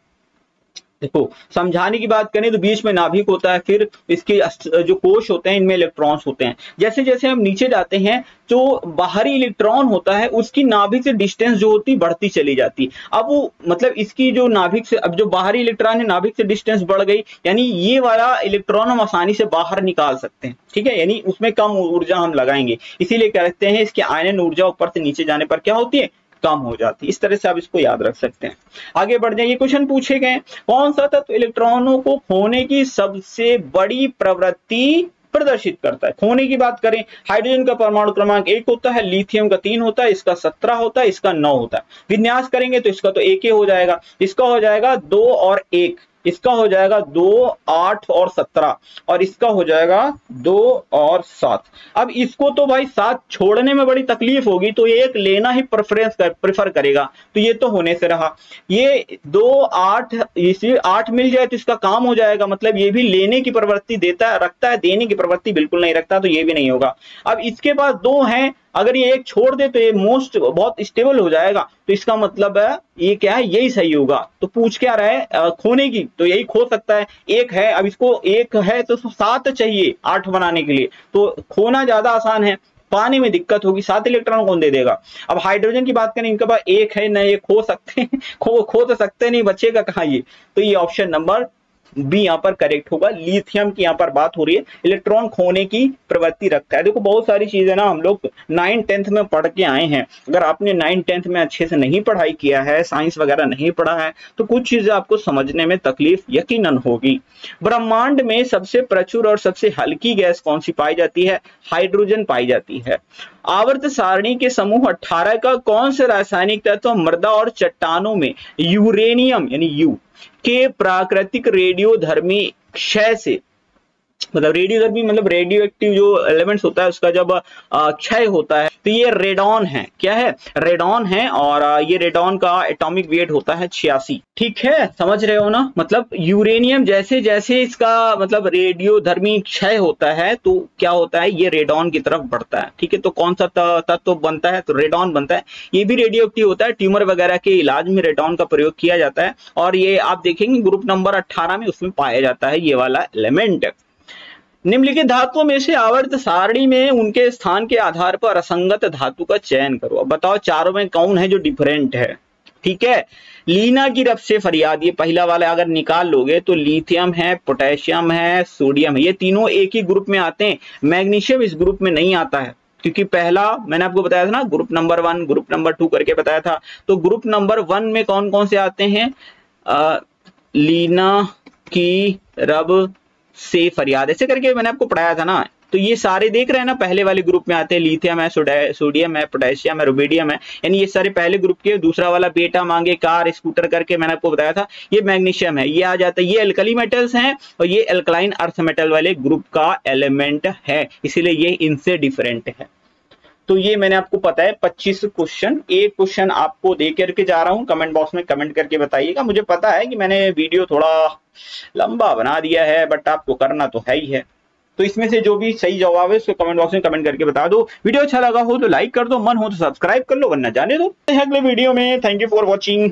देखो, समझाने की बात करें तो बीच में नाभिक होता है, फिर इसके जो कोश होते हैं इनमें इलेक्ट्रॉन्स होते हैं। जैसे जैसे हम नीचे जाते हैं जो बाहरी इलेक्ट्रॉन होता है उसकी नाभिक से डिस्टेंस जो होती बढ़ती चली जाती। अब वो मतलब इसकी जो नाभिक से अब जो बाहरी इलेक्ट्रॉन है नाभिक से डिस्टेंस बढ़ गई, यानी ये वाला इलेक्ट्रॉन हम आसानी से बाहर निकाल सकते हैं, ठीक है, यानी उसमें कम ऊर्जा हम लगाएंगे। इसीलिए कहते हैं इसकी आयनन ऊर्जा ऊपर से नीचे जाने पर क्या होती है? कम हो जाती है। इस तरह से आप इसको याद रख सकते हैं। आगे बढ़ जाइए। क्वेश्चन पूछे गए, कौन सा तत्व इलेक्ट्रॉनों को खोने की सबसे बड़ी प्रवृत्ति प्रदर्शित करता है? खोने की बात करें, हाइड्रोजन का परमाणु क्रमांक 1 होता है, लिथियम का 3 होता है, इसका 17 होता है, इसका 9 होता है। विन्यास करेंगे तो इसका तो 1 ही हो जाएगा, इसका हो जाएगा 2 और 1, इसका हो जाएगा 2 8 और 17, और इसका हो जाएगा 2 और 7। अब इसको तो भाई 7 छोड़ने में बड़ी तकलीफ होगी, तो ये एक लेना ही प्रेफर करेगा। तो ये तो होने से रहा। ये 2 8 इसी 8 मिल जाए तो इसका काम हो जाएगा, मतलब ये भी लेने की प्रवृत्ति रखता है, देने की प्रवृत्ति बिल्कुल नहीं रखता, तो ये भी नहीं होगा। अब इसके पास 2 हैं, अगर ये एक छोड़ दे तो ये बहुत स्टेबल हो जाएगा। तो इसका मतलब है ये क्या है? यही सही होगा। तो पूछ क्या रहा है? खोने की, तो यही खो सकता है। 1 है, अब इसको 1 है तो 7 चाहिए 8 बनाने के लिए, तो खोना ज्यादा आसान है, पाने में दिक्कत होगी। 7 इलेक्ट्रॉन कौन दे देगा? अब हाइड्रोजन की बात करें, इनके पास 1 है ना, ये खो सकते हैं, खो तो सकते नहीं, बचेगा कहाँ ये? तो ये ऑप्शन नंबर बी यहाँ पर करेक्ट होगा। लिथियम की यहाँ पर बात हो रही है, इलेक्ट्रॉन खोने की प्रवृत्ति रखता है। देखो, बहुत सारी चीजें ना हम लोग 9th-10th में पढ़ के आए हैं। अगर आपने 9th-10th में अच्छे से नहीं पढ़ाई किया है, साइंस वगैरह नहीं पढ़ा है, तो कुछ चीजें आपको समझने में तकलीफ यकीनन होगी। ब्रह्मांड में सबसे प्रचुर और सबसे हल्की गैस कौन सी पाई जाती है? हाइड्रोजन पाई जाती है। आवर्त सारणी के समूह 18 का कौन से रासायनिक तत्व मृदा और चट्टानों में यूरेनियम यानी यू के प्राकृतिक रेडियोधर्मी क्षय से, मतलब रेडियोधर्मी मतलब रेडियो एक्टिव जो एलिमेंट्स होता है उसका जब क्षय होता है तो ये रेडॉन है। क्या है? रेडॉन है। और ये रेडॉन का एटॉमिक वेट होता है 86। ठीक है, समझ रहे हो ना? मतलब यूरेनियम जैसे जैसे इसका मतलब रेडियोधर्मी क्षय होता है तो क्या होता है, ये रेडॉन की तरफ बढ़ता है। ठीक है, तो कौन सा तत्व बनता है? तो रेडॉन बनता है। ये भी रेडियो एक्टिव होता है, ट्यूमर वगैरह के इलाज में रेडॉन का प्रयोग किया जाता है। और ये आप देखेंगे ग्रुप नंबर 18 में उसमें पाया जाता है ये वाला एलिमेंट। निम्नलिखित धातुओं में से आवर्त सारणी में उनके स्थान के आधार पर असंगत धातु का चयन करो। अब बताओ चारों में कौन है जो डिफरेंट है? ठीक है, लीना की रब से फरियाद, ये पहला वाला अगर निकाल लोगे तो लिथियम है, पोटेशियम है, सोडियम है, ये तीनों एक ही ग्रुप में आते हैं। मैग्नीशियम इस ग्रुप में नहीं आता है क्योंकि पहला मैंने आपको बताया था ना, ग्रुप नंबर 1 ग्रुप नंबर 2 करके बताया था। तो ग्रुप नंबर 1 में कौन कौन से आते हैं? लीना की रब से फरियाद, ऐसे करके मैंने आपको पढ़ाया था ना। तो ये सारे देख रहे हैं ना, पहले वाले ग्रुप में आते हैं। लिथियम है, सोडियम है, पोटेशियम है, रुबिडियम है, यानी ये सारे पहले ग्रुप के। दूसरा वाला बेटा मांगे कार स्कूटर करके मैंने आपको बताया था, ये मैग्नीशियम है, ये आ जाता है। ये अल्कली मेटल्स हैं और ये अल्कलाइन अर्थ मेटल वाले ग्रुप का एलिमेंट है, इसीलिए ये इनसे डिफरेंट है। तो ये मैंने आपको पता है 25 क्वेश्चन, एक क्वेश्चन आपको दे करके जा रहा हूं। कमेंट बॉक्स में कमेंट करके बताइएगा। मुझे पता है कि मैंने वीडियो थोड़ा लंबा बना दिया है, बट आपको करना तो है ही है। तो इसमें से जो भी सही जवाब है उसको कमेंट बॉक्स में कमेंट करके बता दो। वीडियो अच्छा लगा हो तो लाइक कर दो, मन हो तो सब्सक्राइब कर लो, वरना जाने दो। अगले वीडियो में। Thank you for watching.